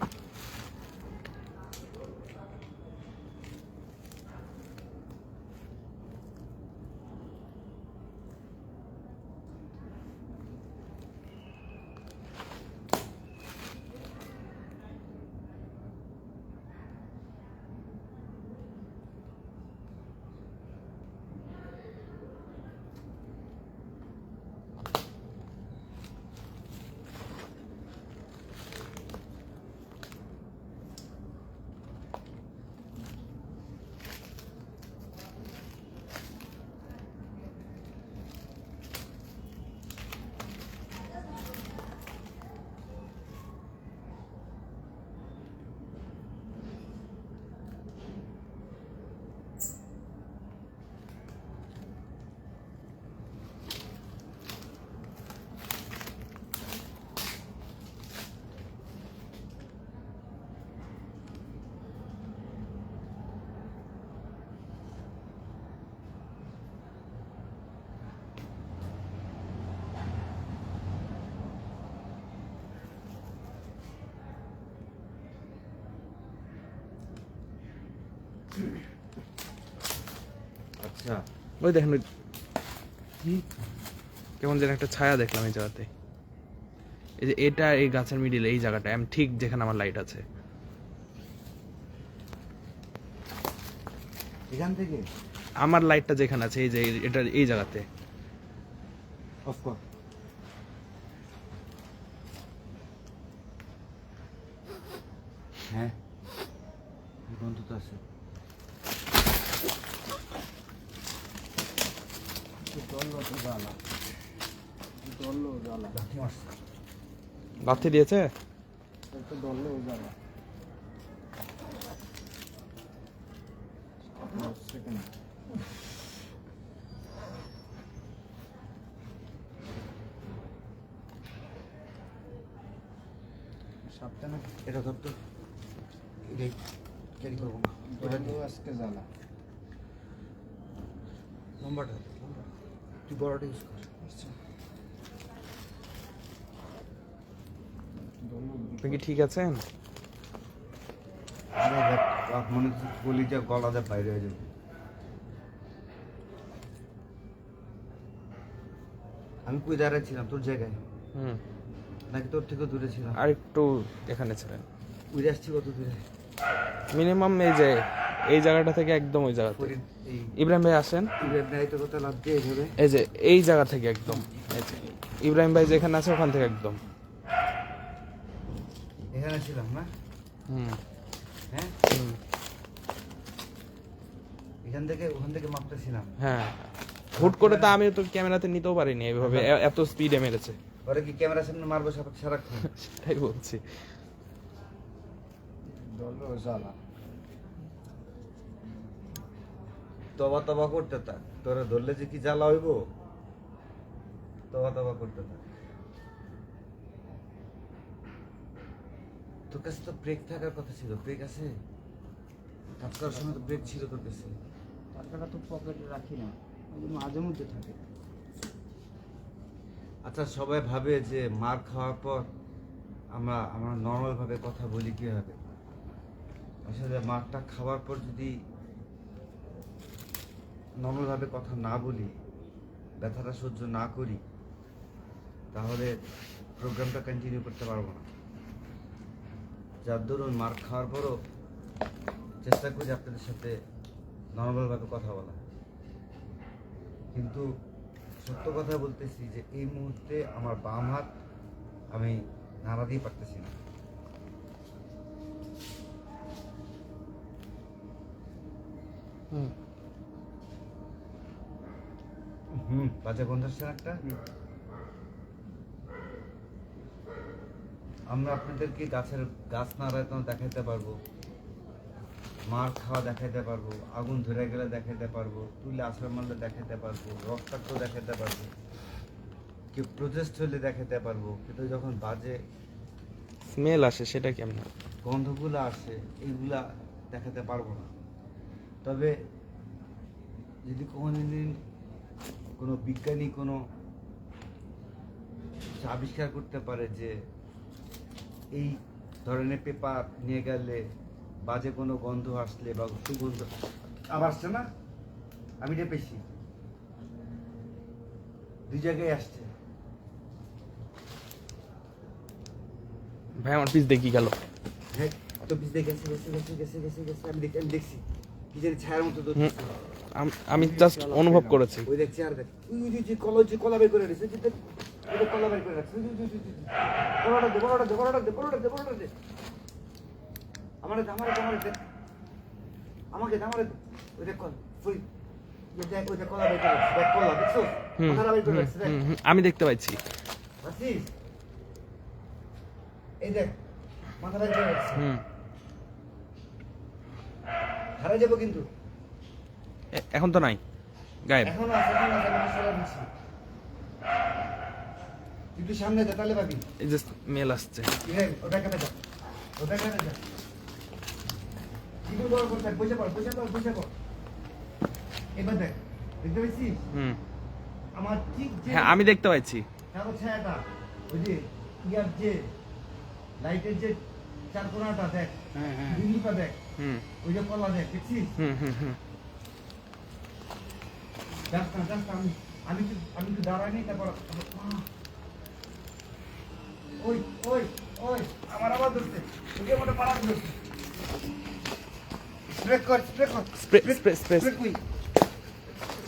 আচ্ছা ওই দেখেন ওই কেমন যেন একটা ছায়া দেখলাম এই জায়গাতে। এই যে এটা এই গাছের মিডিলে এই জায়গাটা আমি ঠিক যেখানে আমার লাইট আছে। এখান থেকে আমার লাইটটা যেখানে আছে এই যে এটা এই জায়গাতে। অফ কর। হ্যাঁ গন্ধ তো আছে। লাথি দিয়েছে। সাবধানে এটা ধর তো, এটাই ক্যারি করবো না। এটা দল আজকে জ্বালা। লম্বাটা তুই বড়টা ইউজ কর। আপনি কি ঠিক আছেন? আরে দেখ, মনে হচ্ছে কলিজা গলাতে বাইরে হয়ে যাবে। আমি কই দাঁড়ায় ছিলাম তোর জায়গায়, হুম, নাকি তোর থেকে দূরে ছিলাম? আর একটু এখানে ছিলেন। উড়ে আসছি কত দূরে? মিনিমাম এই যে এই জায়গাটা থেকে একদম ওই জায়গাতে। ফরিদ এই ইব্রাহিম ভাই আসেন। তো কথা লাভ দিয়ে এইভাবে এই যে এই জায়গা থেকে একদম এই যে ইব্রাহিম ভাই যেখানে আছে ওখান থেকে একদম। এখানে ছিলাম না? হুম হ্যাঁ হুম, ওখান থেকে মাপতেছিলাম। হ্যাঁ হুট করে তো আমি তো ক্যামেরাতে নিতেও পারিনি এইভাবে এত স্পিডে মেরেছে। ওরা কি ক্যামেরার সামনে মারবো সারাক্ষণ? সেটাই বলছি। দল জ্বালা। তবা করতে থাক, তোরা ধরলে যে কি জ্বালা হইব, তবা করতে থাক। তোর কাছে তো ব্রেক থাকার কথা ছিল, ব্রেক আছে? কাজ করার সময় তো ব্রেক ছিল তোর কাছে। টাকাটা তো পকেটে রাখি না, ওই মাঝে মধ্যে থাকে। আচ্ছা, সবাই ভাবে যে মার খাওয়ার পর আমরা নর্মাল ভাবে কথা বলি কিভাবে। আসলে মারটা খাওয়ার পর যদি নর্মাল ভাবে কথা না বলি, ব্যথাটা সহ্য না করি, তাহলে প্রোগ্রামটা কন্টিনিউ করতে পারবো না। যার দরুন মার খাওয়ার পরও চেষ্টা করি আপনাদের সাথে নর্মাল ভাবে কথা বলা। কিন্তু সত্য কথা বলতেছি যে এই মুহূর্তে আমার বাম হাত আমি নাড়াতেই পারতেছি না। বাজে গন্ধ আসছে না একটা? আমরা আপনাদেরকে গাছ নাড়ানো দেখাইতে পারবো, মার খাওয়া দেখাইতে পারবো, আগুন ধরে গেলে দেখাইতে পারবো, তুলে আছড় মারলে দেখাইতে পারবো, রক্তাক্ত দেখাইতে পারবো, কেউ প্রজেস্ট হলে দেখাইতে পারবো। কিন্তু যখন বাজে স্মেল আসে সেটা কেমন? গন্ধগুলো আসে, এইগুলা দেখাতে পারবো না। তবে যদি কোনোদিন কোনো বিজ্ঞানী কোনো আবিষ্কার করতে পারে যে এই ধরনের পেপার নিয়ে গেলে বাজে কোনো গন্ধ আসলে বা সুগন্ধ আবার আসছে না, আমি এটা পেয়েছি, দুই জায়গায় আসছে। ভাই আমার পিস দেখি গেল। হ্যাঁ, তো বুঝতে গেছে আমি দেখছি কি জানি ছায়ার মতো তো। আমি জাস্ট অনুভব করেছি। ওই দেখছি আর দেখ, ওই যে কলা বের করে রেখেছে, ওই কলা বের করে রাখছে, বড়টা দে আমারে দে, আমাকে ওই দেখ ফরিদ, দেখ ওই কলা বের করে রাখছে, দেখ কলা দেখছো, মাথাটা বের করে রাখছে, দেখ আমি দেখতে পাচ্ছি। আসিস, এই দেখ মাথা বের করে রাখছে। হারা যাবো কিন্তু এখন তো নাই, গায়েব। এখনো আছে, আমি সারা দিচ্ছি। তুই সামনে যা, তাহলে পাবি। এই যে স্মেল আসছে। ওটা কেটে যা। জীবন বড় করে থাক, বসে পড়। এবার দেখ, দেখতে পাচ্ছিস? আমার ঠিক যে হ্যাঁ আমি দেখতে পাচ্ছি। কালো ছায়াটা, ওই যে ইয়ার যে লাইটের যে চার কোণাটা দেখ, বিন্দুটা দেখ, হুম ওই যে কলা দেখ, দেখছিস? হুম হুম হুম যাস না, আমি তো দাঁড়াই নি, তারপর ওই ওই ওই আমার আবার ধরছে, ওকে মনে পাড়া ধরছে। স্প্রে কর, স্প্রে কর, স্প্রে কই?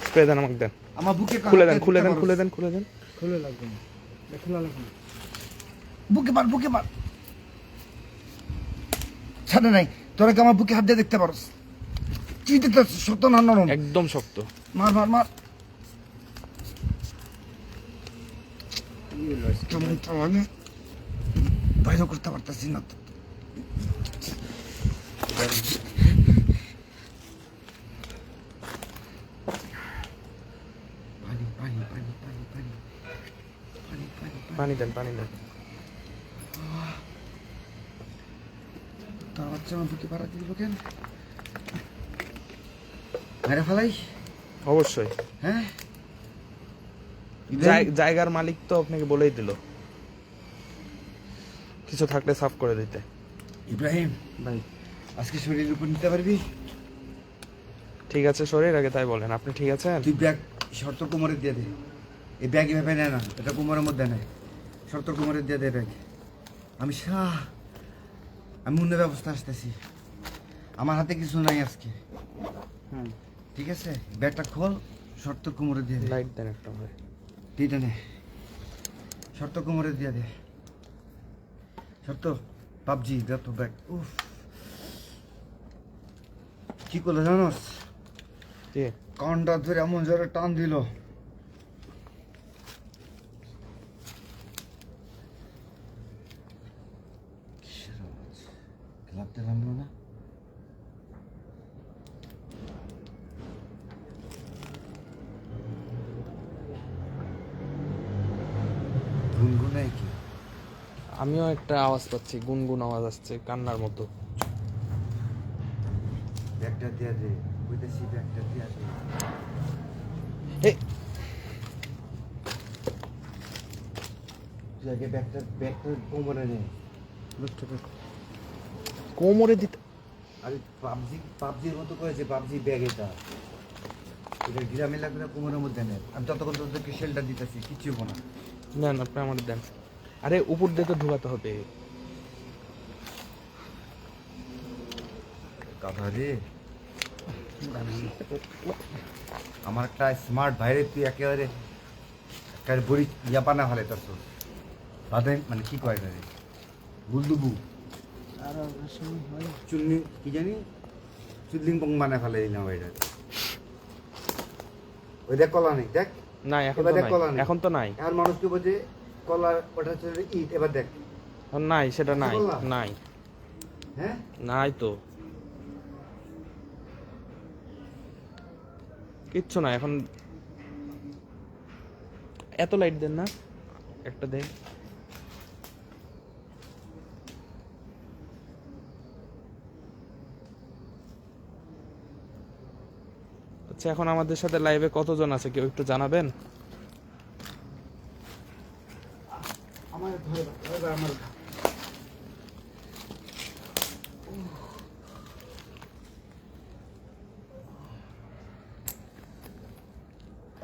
স্প্রে দেন আমাকে দেন, আমার বুকে খুলে দেন খুলে দেন খুলে দেন খুলে দেন। খুলে লাগবে না, খোলা লাগবে না। বুকে মার ছাড়ে নাই, তোরা কি আমার বুকে হাত দিয়ে দেখতে পারোস? কি দেখতে শক্ত না নরম? একদম শক্ত। মার কি হলো আজকে? কেমন তো আমি বাইরে করতে পারতেছি না তো। পানি দেন পানি দেন। তার বাচ্চা আমার বুকে পাড়া দিল কেন? মেরে ফেলাই? অবশ্যই, হ্যাঁ, জায়গার মালিক তো আপনাকে বলেই দিল কিছু থাকলে সাফ করে দিতে। ইব্রাহিম ভাই আজকে শরীরের উপর নিতে পারবি? ঠিক আছে শরীর আগে তাই বলেন, আপনি ঠিক আছেন? তুই ব্যাগ শর্ত কোমরে দিয়ে দে। এই ব্যাগ এভাবে নেয় না, এটা কোমরের মধ্যে নেয়। শর্ত কোমরে দিয়ে দে ব্যাগ। আমি অন্য ব্যবস্থা আসতেছি। আমার হাতে কিছু নাই আজকে। হ্যাঁ, ঠিক আছে, ব্যাগটা খোল, শর্ত কোমরে দিয়ে দে। লাইট দেন একটা ভাই। এইটা নে, শর্ত কোমরে দিয়ে দে। শর্ত পাবজি যত ব্যাগ। উফ, কি করলো জানোস? জি কানটা ধরে এমন জোরে টান দিল, ক্লাবতে নামলো না। গুনগুনাই কি? আমিও একটা আওয়াজ পাচ্ছি, গুনগুন আওয়াজ আসছে কান্নার মতো। ব্যাগটা দিয়ে দে, বুঝতেছি ব্যাগটা দিয়ে দে। এই তুই আগে ব্যাগটা কোমরে নে। কোমরে দিতে। আরে পাবজির মতো করেছে, পাবজি ব্যাগ এটা গ্রামে লাগবে কোমরের মধ্যে নেয়। আমি ততক্ষণ তোদেরকে শেল্টার দিতেছি, কিচ্ছু হবো না। দেন আপনি আমার দেন। আরে উপর দিয়ে তো ঢুকাতে হবে। কথা রে, আমার একটা স্মার্ট ভাইরে তুই একেবারে বড়ি ইয়াপানা হলে তোর বাদে মানে কি কয় রে বুলদুবু আর সময় হয় চুন্নি কি জানি চুল্লিং পং মানে ফেলে দিলাম ওইটা। ওই দেখ কলা নেই, দেখ নাই এখন এবার তো দেখ নাই, কলা নেই। এখন তো নাই। এখন মানুষকে বোঝে কলা, ওটা হচ্ছে ইট। এবার দেখ, এখন নাই, সেটা নাই, বললাম। নাই হ্যাঁ নাই তো কিচ্ছু নাই এখন। এত লাইট দেন না, একটা দেন। আচ্ছা এখন আমাদের সাথে লাইভে কতজন আছে কেউ একটু জানাবেন? আমার ধরে আমার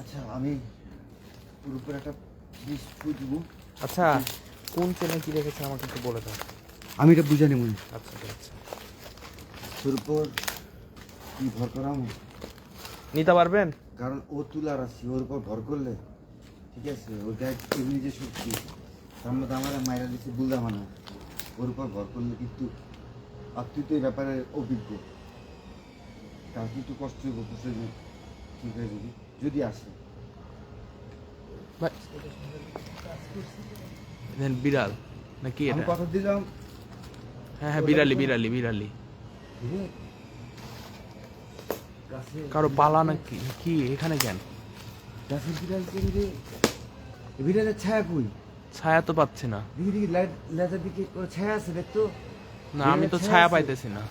আচ্ছা, আমি ওর উপর একটা বিষ ফুঁ দিব। আচ্ছা কোন চেনে কি রেখেছে আমাকে একটু বলে দাও। আমি এটা বুঝানি মনে আচ্ছা আচ্ছা তোর উপর কি ভর করাম, নিতে পারবেন? কারণ ও তুলার আছি, ওর উপর ভর করলে ঠিক আছে, ওর গায়ে এমনি যে শক্তি, তার মধ্যে আমার মায়েরা দিচ্ছে বুলদা মানা, ওর উপর ভর করলে কিন্তু আর তুই তো এই ব্যাপারে অভিজ্ঞ, তার কিন্তু কষ্ট হইব, বুঝতে ঠিক হয়ে যাবি যদি আসে। ভাই দেন বিড়াল নাকি আমি এটা? কথা দিলাম। হ্যাঁ হ্যাঁ বিড়ালি বিড়ালি বিড়ালি। গাছে কারো পালা নাকি কি এখানে কেন? গাছের বিড়াল কেন রে? এই বিড়ালের ছায়া কই? ছায়া তো পাচ্ছি না। দেখি দেখি লেজার দিকে কোনো ছায়া আছে দেখতো? না আমি তো বিড়ালের ছায়া আছে? পাইতেছি না।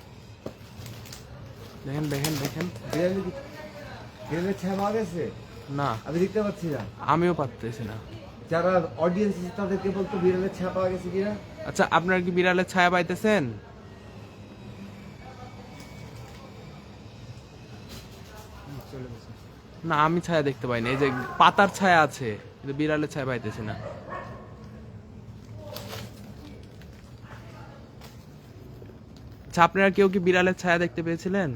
দেখেন দেখেন দেখেন। বিড়ালের ছায়া পাওয়া গেছে? না আমি দেখতে পাচ্ছি না। আমিও পাচ্তেছি না। যারা অডিয়েন্স আছে তাদেরকে বলতো বিড়ালের ছায়া পাওয়া গেছে কিনা। আচ্ছা আপনার কি বিড়ালের ছায়া পাইতেছেন? না আমি ছায়া দেখতে পাইনি, এই যে পাতার ছায়া আছে কিন্তু বিড়ালের ছায়া পাইতেছি না। আচ্ছা, আপনারা কেউ কি বিড়ালের ছায়া দেখতে পেয়েছিলেন?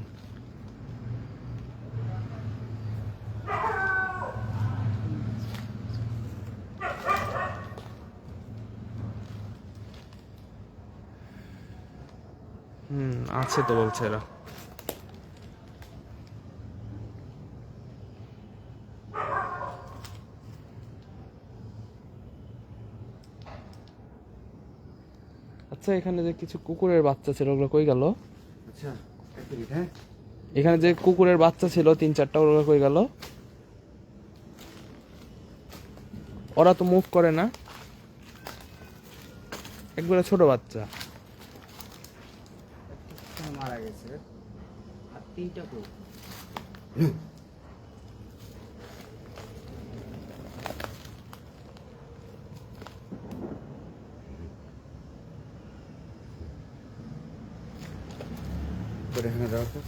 আছে তো বলছে এরা। আচ্ছা, এখানে যে কিছু কুকুরের বাচ্চা ছিল ওগুলো কই গেল? আচ্ছা এক মিনিট, হ্যাঁ এখানে যে কুকুরের বাচ্চা ছিল 3-4টা, ওগুলো কই গেল? ওরা তো মুভ করে না, একবারে ছোট বাচ্চা। মারা গেছে আর 3টা কই? করে এখানে দাও তো।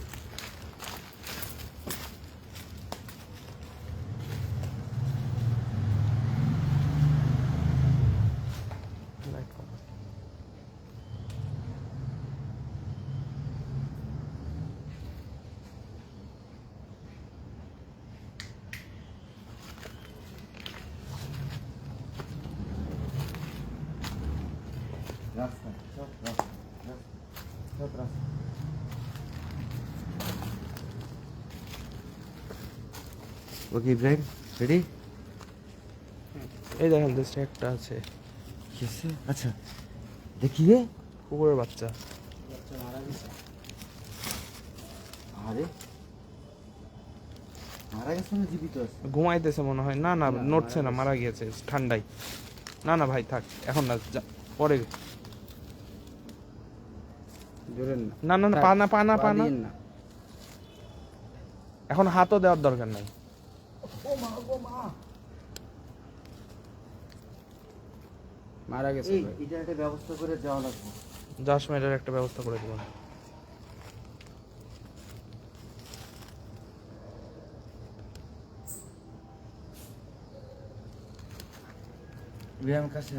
রাস্তা সব রাস্তা সব রাস্তা। ওকে ইব্রাহিম, রেডি? এই দেখেন জাস্ট একটা আছে আচ্ছা দেখি রে। কুকুরের বাচ্চা। বাচ্চা মারা গেছে। আরে মারা গেছে না জীবিত আছে? ঘুমাইতেছে মনে হয়। না না, না, নড়ছে মারা না, গেছে। মারা গিয়েছে ঠান্ডায়। না না ভাই থাক, এখন না, পরে। ধরেন না। না না না, পা না, পা না, পা না, দিয়েন না। এখন হাতও দেওয়ার দরকার নাই। মারা গেছে এই ভাই। এটা একটা ব্যবস্থা করে যাওয়া লাগবে। যাওয়ার সময় এটার একটা ব্যবস্থা করে দেবো। ইব্রাহিম কাছে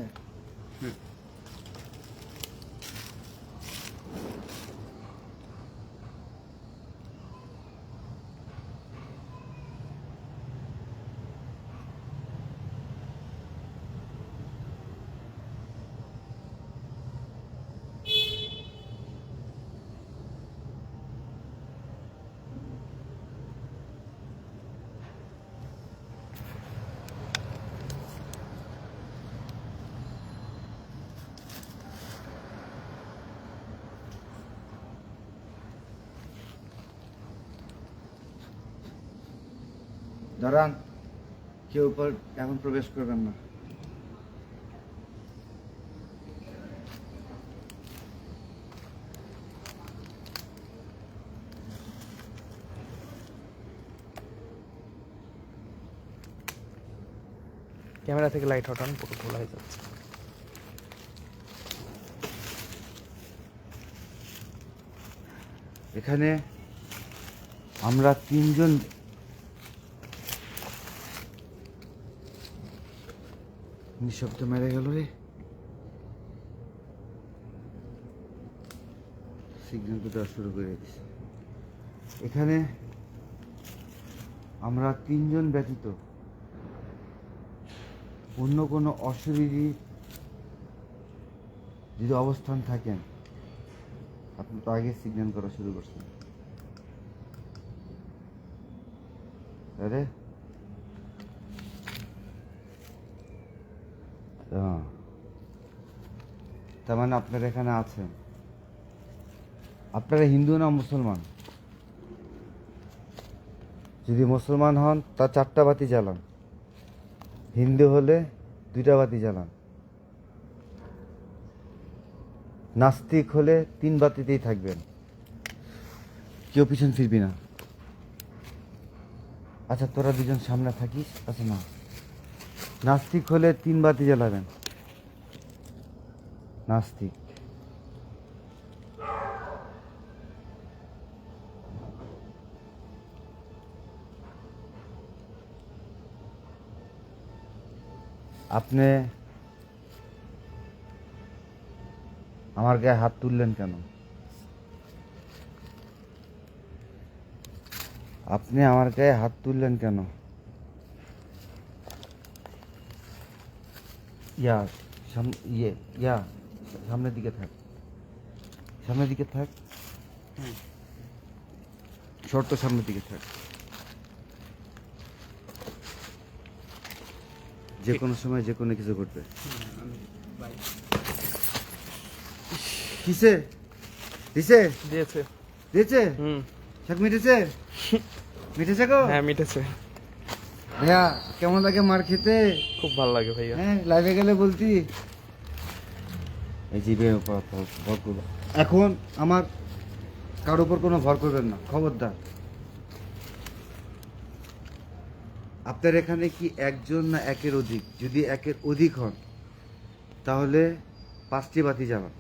দাঁড়ান, কেউ উপর এখন প্রবেশ করবেন না। ক্যামেরা থেকে লাইট হটান, পুরো খোলা হয়ে যাচ্ছে। এখানে আমরা তিনজন নিঃশব্দ মেরে গেল রে। সিগন্যাল তো দেওয়া শুরু করে দিচ্ছে। এখানে আমরা তিনজন ব্যতীত অন্য কোনো অশরীরী যদি অবস্থান থাকেন, আপনি তো আগে সিগন্যাল করা শুরু করছেন। আরে তার মানে আপনারা এখানে আছেন। আপনারা হিন্দু না মুসলমান? যদি মুসলমান হন তা 4টা বাতি জ্বালান, হিন্দু হলে 2টা বাতি জ্বালান, নাস্তিক হলে 3 বাতিতেই থাকবেন, কেউ পিছন ফিরবি না। আচ্ছা তোরা দুজন সামনে থাকিস। আচ্ছা না, নাস্তিক হলে 3 বাতি জ্বালাবেন, নাস্তিক। আপনি আমার গায়ে হাত তুললেন কেন? আপনি আমার গায়ে হাত তুললেন কেন? ইয়া ইয়া সামনের দিকে থাক, সামনের দিকে থাক, শর্ত সামনের দিকে থাক। যে কোনো সময় যে কোনো কিছু ঘটবে। আমি ভাই কিসে দিছে দিয়েছে। দিয়েছে? হুম। শাক মিটেছে? মিটেছে গো? হ্যাঁ, মিটেছে। ভাইয়া কেমন লাগে মার খেতে? খুব ভালো লাগে ভাইয়া। হ্যাঁ, লাইভে গেলে বলতি এই জিভে ভর করবো। এখন আমার কারোর উপর কোনো ভর করবেন না, খবরদার। আপনার এখানে কি একজন না একের অধিক? যদি একের অধিক হন তাহলে 5টি বাতি জ্বালান,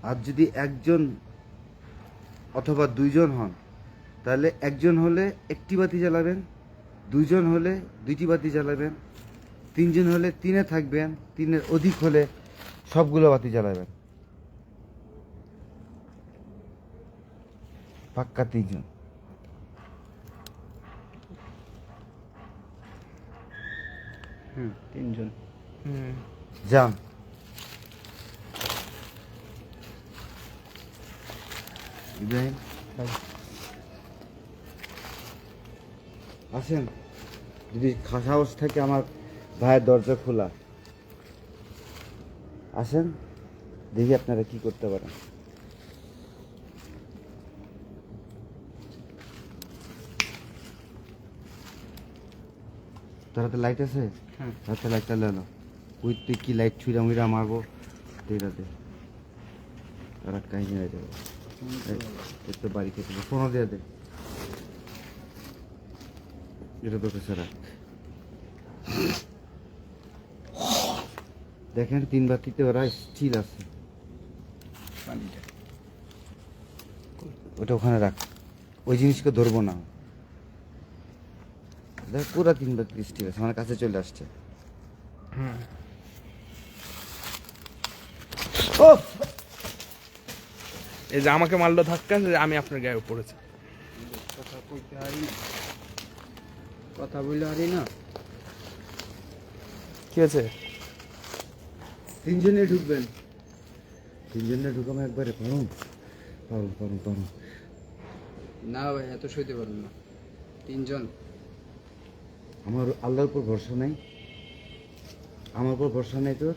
আর যদি একজন অথবা 2জন হন তাহলে একজন হলে 1টি বাতি জ্বালাবেন, 2জন হলে 2টি বাতি জ্বালাবেন, 3জন হলে 3-এ থাকবেন, 3-এর অধিক হলে সবগুলো বাতি জ্বালাবেন। পাক্কা 3জন। তিনজন। হুম। যান। ইব্রাহিম আসেন, যদি সাহস থাকে আমার ভাইয়ের দরজা খোলা, আসেন দেখি আপনারা কি করতে পারেন। তোর হাতে লাইট আছে? হ্যাঁ। হাতে লাইটটা লেলো। ওই তুই কি লাইট ছুঁড়া মুড়া মারবো তেরাতে, তারা কাহিনী হয়ে যাবে। একটু বাড়ি খেতে ফোনও দিয়ে দে, এটা তো সারা দেখেন 3 বাতিতে ওরা স্টিল আছে। পানিটা ওটা ওখানে রাখ, ওই জিনিসকে ধরবো না। দেখ পুরা 3 বাতি স্টিল আছে, আমার কাছে চলে আসছে। হুম। ও এই যে আমাকে মারলো ধাক্কা, যে আমি আপনার গায়ে পড়েছি। কথা কইতে হারি না, কথা বললে হারি না। কি হয়েছে? 3জনে ঢুকবেন, 3জনে ঢুকামো একবারে। পারুন পারুন পারুন পারুন। না ভাই, এত সইতে পারুন না। তিনজন। আমার আল্লাহর উপর ভরসা নাই, আমার উপর ভরসা নাই তোর।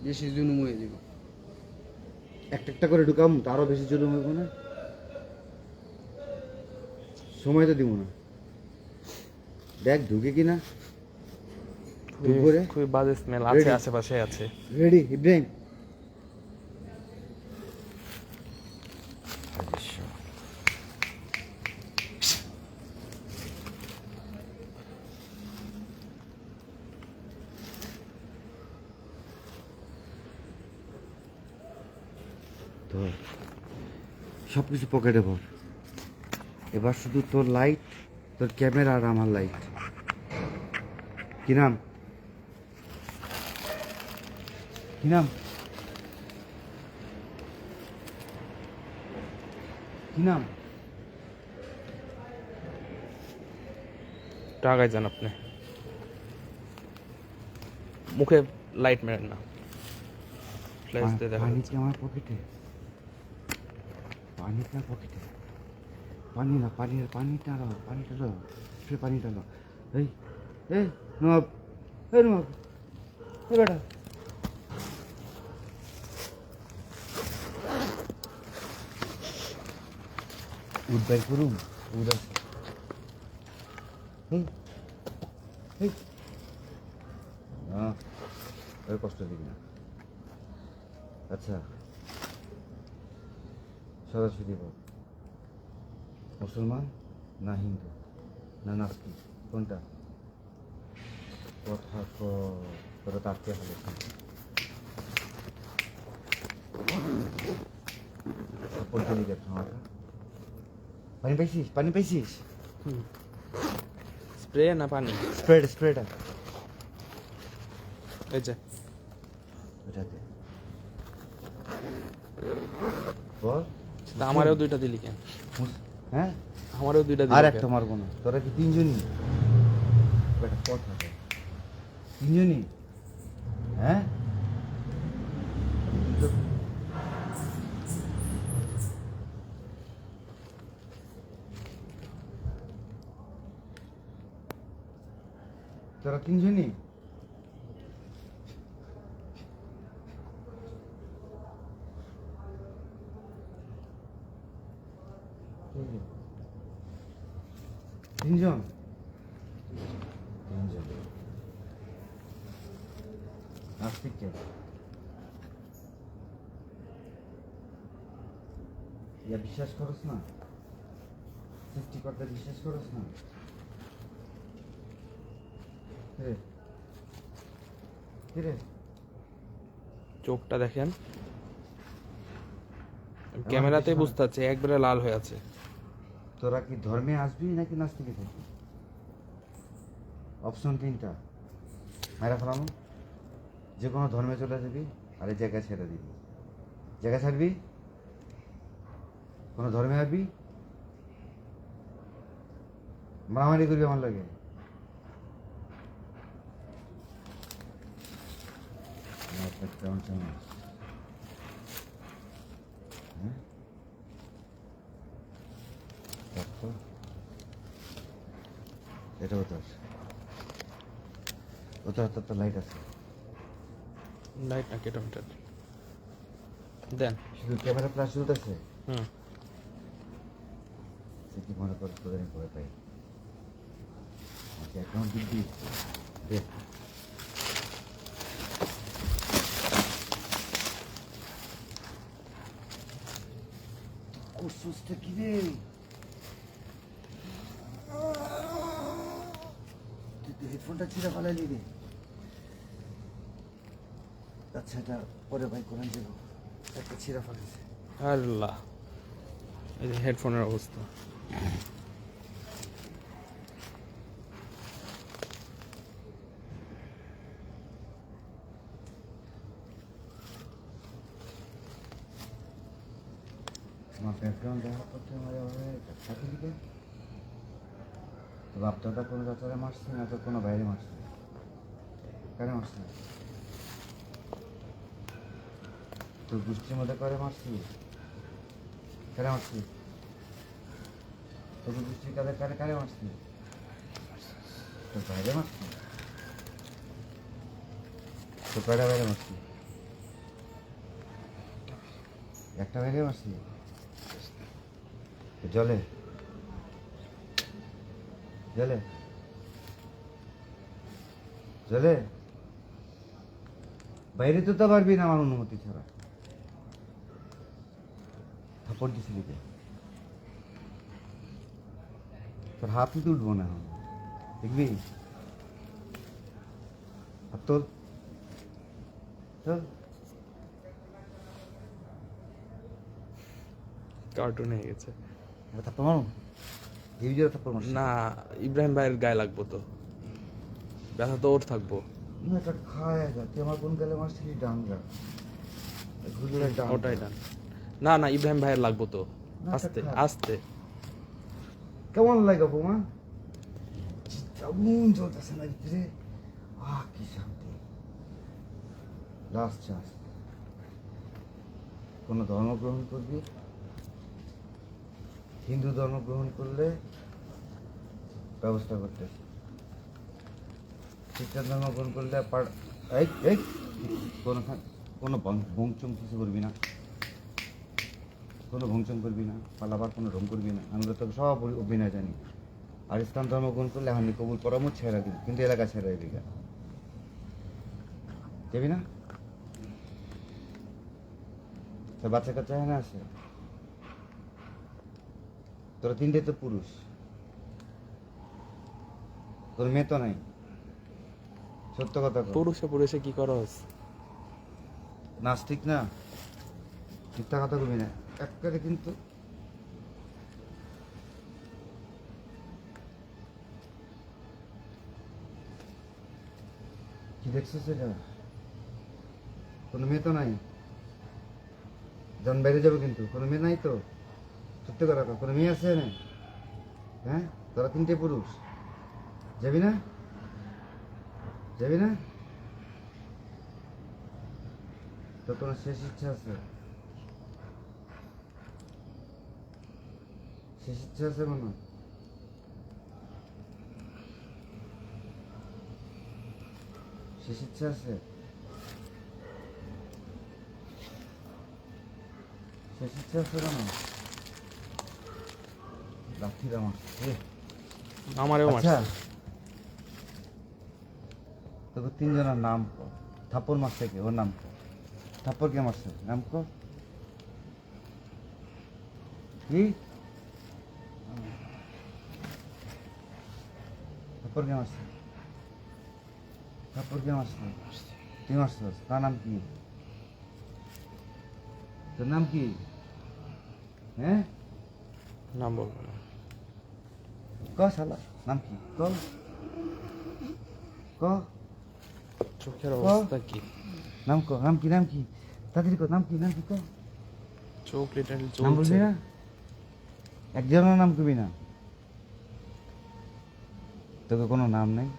বেশি জুনুম হয়ে যাব। একটা একটা করে ঢুকাম তো আরো বেশি জুলুম হইব না, সময় তো দিব না। দেখ ঢুকে কিনা, ঢুকবো রে। খুবই বাজে স্মেল আছে, Ready? আশেপাশে আছে। রেডি ইব্রাহিম? ধর, সব কিছু পকেটে ভর। এবার শুধু তোর লাইট, তোর ক্যামেরা আর আমার লাইট। কি নাম? কি নাম? কি নাম? টাকায় যান আপনি, মুখে লাইট মেরেন না। ফ্ল্যাশ দিয়ে দেখা পানি যাচ্ছে। কি আমার পকেটে? পানি কি আমার পকেটে? পানি না, পানিটা দাও, পানিটা দাও, সে পানিটা দাও। এই এই নবাব, এই নবাব, এই বেটা, উদ্ধার করুন, উদ্ধার। না, ওই কষ্ট দিবি না। আচ্ছা, সরাসরি বল, মুসলমান না হিন্দু না নাস্তিক, কোনটা? কথা তোরা তাড়তে হবে। পানি পাইছিস? পানি পাইছিস? স্প্রে না পানি? স্প্রেটা এই যে ওটাতে বল। তা আমারও দুইটা দিলি কেন? হ্যাঁ আমারও দুইটা দিলি আর কেন? একটা মারবো না, তোরা কি তিনজনই? বেটা কথা বল। তিনজনই? হ্যাঁ তোরা তিনজনই? তিনজন? তিনজন নাস্তিক কে? ইয়া বিশ্বাস করস না? সৃষ্টিকর্তা বিশ্বাস করস না? কিরে কিরে চোখটা দেখেন, ক্যামেরাতে কিছু না। বুঝতে পারছি একবারে লাল হয়ে আছে। তোরা কি ধর্মে আসবি নাকি নাস্তিকে থাকবি? অপশন তিনটা, মায়েরা ফেলানো। যে কোনো ধর্মে চলে যাবি আর এই জায়গায় ছেড়ে দিবি। জায়গা ছাড়বি, কোনো ধর্মে আসবি, মারামারি করবি আমার লাগে। কেমন কেমন হ্যাঁ তো এটা তোর তোর তো লাইট আছে, লাইট না কেটোমিটার দেন। শুধু ক্যামেরা ফ্ল্যাশ চলতেছে। হুম, সে কি মনে করে তোদের আমি ভয় পাই? অ্যাকাউন্ট দিবি দে। সুস্থ কি রে? তুই তো হেডফোনটা ছিঁড়ে ফেলাইলি রে। আচ্ছা এটা পরে ভাই কোরআন যাবো, একটা ছিঁড়ে ফেলেছে। আল্লাহ, এই যে হেডফোনের অবস্থা। আমার ব্যাকগ্রাউন্ড দেখা করতে আমার সাথে দিকে তো বাপদাদা কোনো যাত্রায় মারছে না তো কোনো বাইরে মারছে? কেন মারছে? তোর গোষ্ঠীর মধ্যে করে মারছি? কেন মারছি? তোর গোষ্ঠীর কাদের কারে কারে মারছি? তোর বাইরে মারছি? তোর কয়টা বাইরে মারছি? একটা বাইরে মারছি? জলে জলে জলে বাইরে তো তা পারবি না আমার অনুমতি ছাড়া। থাপড় দিছিলি কে? তোর হাতই তুলবো না এখন, দেখবি? হাত তোল তোল। কার্টুন হয়ে গেছে। থাপ্পড় মারো, এই যে থাপ্পড় মারছি না, ইব্রাহিম ভাইয়ের গায়ে লাগবো তো, ব্যথা তো ওর থাকবো। না, এটা খায় যা। তুই আমার কোন গেলে মারছিলি? ডাঙ্গা ঘুরলে ওটাই ডান। না না, ইব্রাহিম ভাইয়ের লাগবো তো। না, আস্তে এটা খা। আস্তে। কেমন লাগে বৌমা? আগুন চলতেছে না ভিতরে। কি শান্তি। লাস্ট চান্স, কোনো ধর্ম গ্রহণ করবি, হিন্দু ধর্ম গ্রহণ করলে ব্যবস্থা করতেছি, খ্রিস্টান ধর্ম গ্রহণ করলে এই এই কোনো কোনো ভংচং কিছু করবি না, কোনো ভংচং করবি না, পালাবার কোনো ঢং করবি না। আমরা তো সব অভিনয় জানি। আর ইসলাম ধর্ম গ্রহণ করলে হানি কবুল পরামর্শ ছেড়ে দিবি, কিন্তু এলাকা ছেড়ে দিবি কেন? যাবি না? তোর বাচ্চা কাচ্চা না আছে? তোরা তিনটে তো পুরুষ, তোর মেয়ে তো নাই। সত্য কথা কর। পুরুষে পুরুষে কি করস? নাস্তিক না, মিথ্যা কথা কবি না একবারে। কিন্তু কি দেখছো সেটা? কোনো মেয়ে তো নাই। জন বাইরে যাবে কিন্তু কোনো মেয়ে নাই তো। সত্যি কথা কও, কোনো মেয়ে আছে না? হ্যাঁ, তোরা 3টে পুরুষ, যাবি না? যাবি না? তোর কোনো শেষ ইচ্ছা আছে? শেষ ইচ্ছা আছে কোনো? শেষ ইচ্ছা আছে? শেষ ইচ্ছা আছে কোনো? লাঠি আমার আমারেও আচ্ছা, মারছে। তোকে 3 জনের নাম কর। থাপ্পড় মারছে কে? ওর নাম কর। থাপ্পড় কে মারছে? নাম কর। কি? থাপ্পড় কে মারছে? থাপ্পড় কে মারছে? তুই মারছিস? তার নাম কি? তোর নাম কি? হ্যাঁ, নাম বলবো না। ক শালা, নাম কি? ক ক চোখের অবস্থা কি? নাম ক, নাম কি? নাম কি? তাড়াতাড়ি ক, নাম কি? নাম কি ক? চোখ লিটারালি নাম বলবি জ্বলছে। না? একজনের নাম কবি না? তোকে কোনো নাম নেই?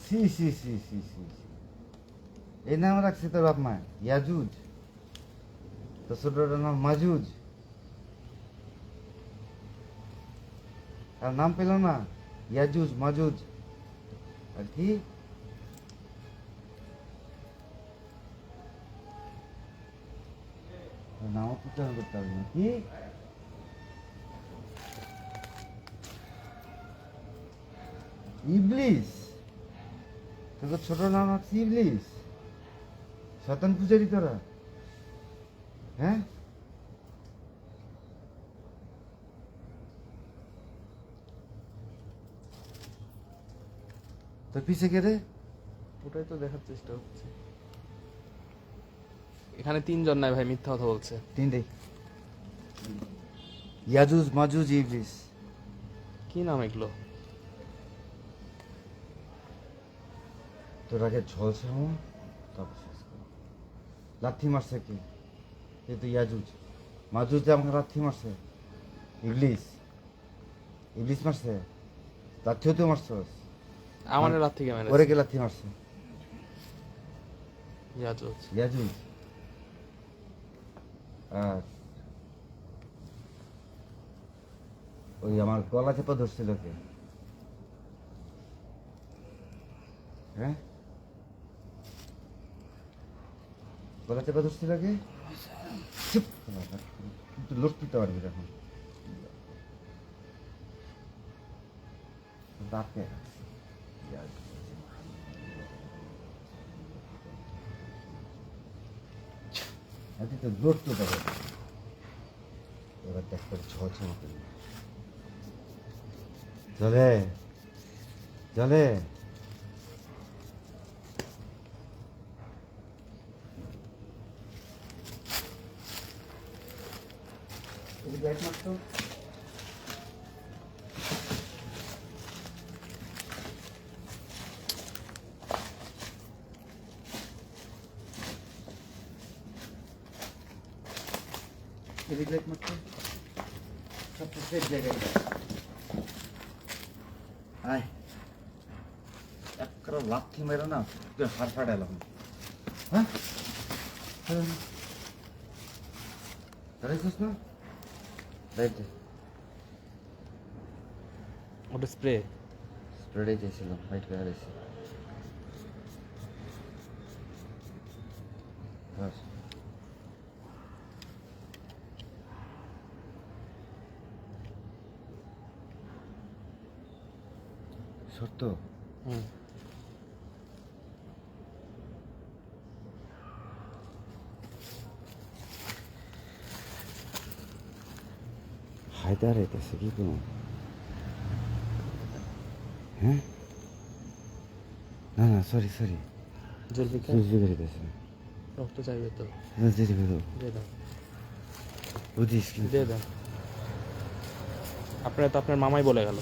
সি সি সি সি সি সি। এই নাম রাখছে তোর বাপ মা? ইয়াজুজ? তো ছোটটার নাম মাজুজ? আর নাম পেল না? ইয়াজুজ মাজুজ আর কি? নাম উচ্চারণ করতে হবে না কি? ইবলিস? তোকে ছোট নাম রাখছি ইবলিস? শয়তান পূজারি তোরা? হ্যাঁ, তোর পিছে কে রে? ওটাই তো দেখার চেষ্টা হচ্ছে। এখানে 3জন নাই ভাই, মিথ্যা কথা বলছে। 3টে। ইয়াজুজ মাজুজ ইবলিস। কি নাম এগুলো? তোর আগে ঝলছে হো, তারপর শেষ কর। লাথি মারছে কি? এই তো ইয়াজুজ। মাজুজ যে আমাকে লাথি মারছে ইবলিস। ইবলিস মারছে, লাথিও তো মারছস। আমার রাত থেকে মেরেছে। ওরে কে লাথি মারছে? ইয়াজুজ। ইয়াজুজ। আর ওই আমার গলা চেপা ধরছিল কে? হ্যাঁ, গলা চেপা ধরছিল কে? চুপ, কিন্তু লড়তে পারবি না এখন। দাঁতে তুই তো লড়তে পারবে না। এবার দেখ তোর ঝলছে মতো চলে চলে। ব্যাট মারতো এদিক লাইট মারতো সব সেফ জায়গায়। আয় এক করে লাথি মেরো না, তুই হাড় ফাটালাম। হ্যাঁ, দাঁড়াইছিস না? রাইট, ওটা স্প্রে। স্প্রেডে চেয়েছিলাম, হোয়াইট কালার এসে। বাস সত্য? হুম। হায়দার এতেছে কি কোনো? হ্যাঁ, না না, সরি সরি, জলদিকা বেরিতেছে। রক্ত চাইবে তো। দিদি বেরো, দিয়ে দাও, বুঝিস কিন্তু। দিয়ে দাও। আপনার তো আপনার মামাই বলে গেল।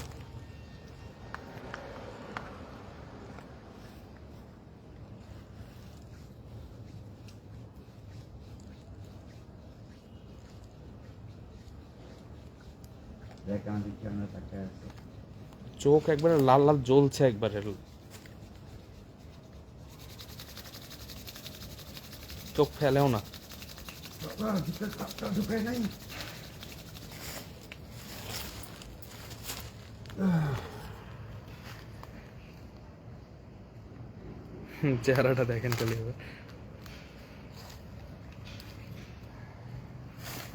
দেখ আমাদের ক্যামেরা তাকায় আছে। চোখ একবারে লাল লাল জ্বলছে একবারে, চোখ ফেলেও না। বাবা ভিতরে কাপটা ঢুকায় নাই। চেহারাটা দেখেন চলে এবার।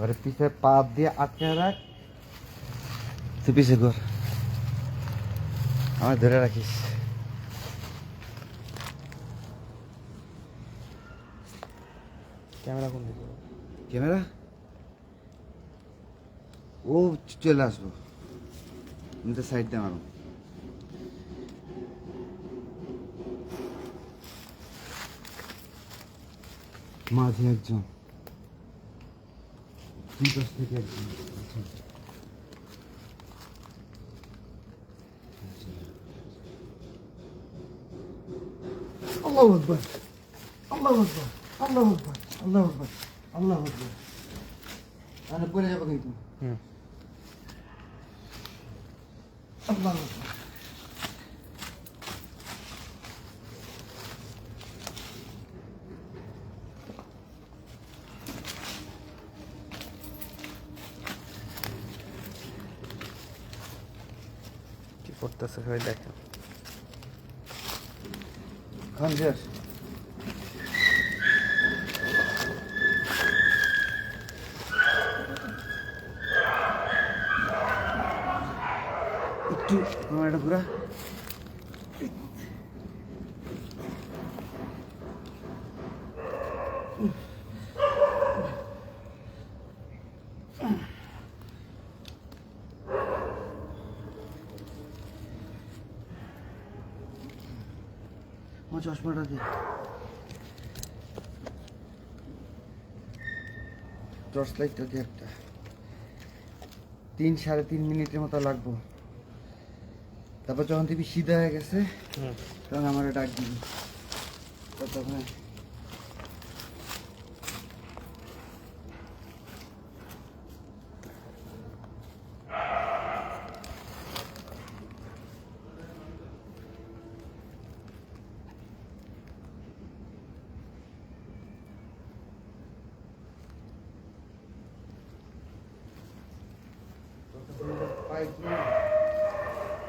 ওরে পিছে পা দিয়ে আটকে রাখ, তুই পিছে কর, আমার ধরে রাখিস। ক্যামেরা কোন দিকে? ক্যামেরা ও চলে আসবো, আমি তো সাইড দিয়ে মারো। মাঝে একজন, দুই পাশ থেকে একজন। আল্লাহু আকবার, আল্লাহু আকবার, আল্লাহু আকবার, আল্লাহু আকবার, আল্লাহু আকবার। আরে পড়ে যাবো কিন্তু। হুম। আল্লাহু আকবার। কি করতেছে সবাই দেখেন। খান শেষ। একটু ক্যামেরাটা ঘুরা। আমার চশমাটা দে। টর্চ লাইটটা দিয়ে একটা 3-3.5 মিনিটের মতো লাগবো। তারপর যখন দেখবি সিধা হয়ে গেছে হুম। তখন আমার ডাক দিবি, তখন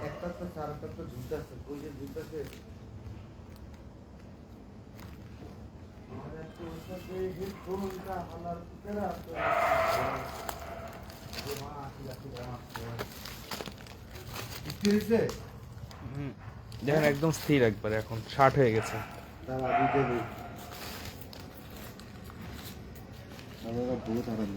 একটা তো চারটা তো ঝুলতেছে, ওই যে ঝুলতেছে হুম। দেখেন একদম স্থির একবারে, এখন 60 হয়ে গেছে। বহুত আরাম।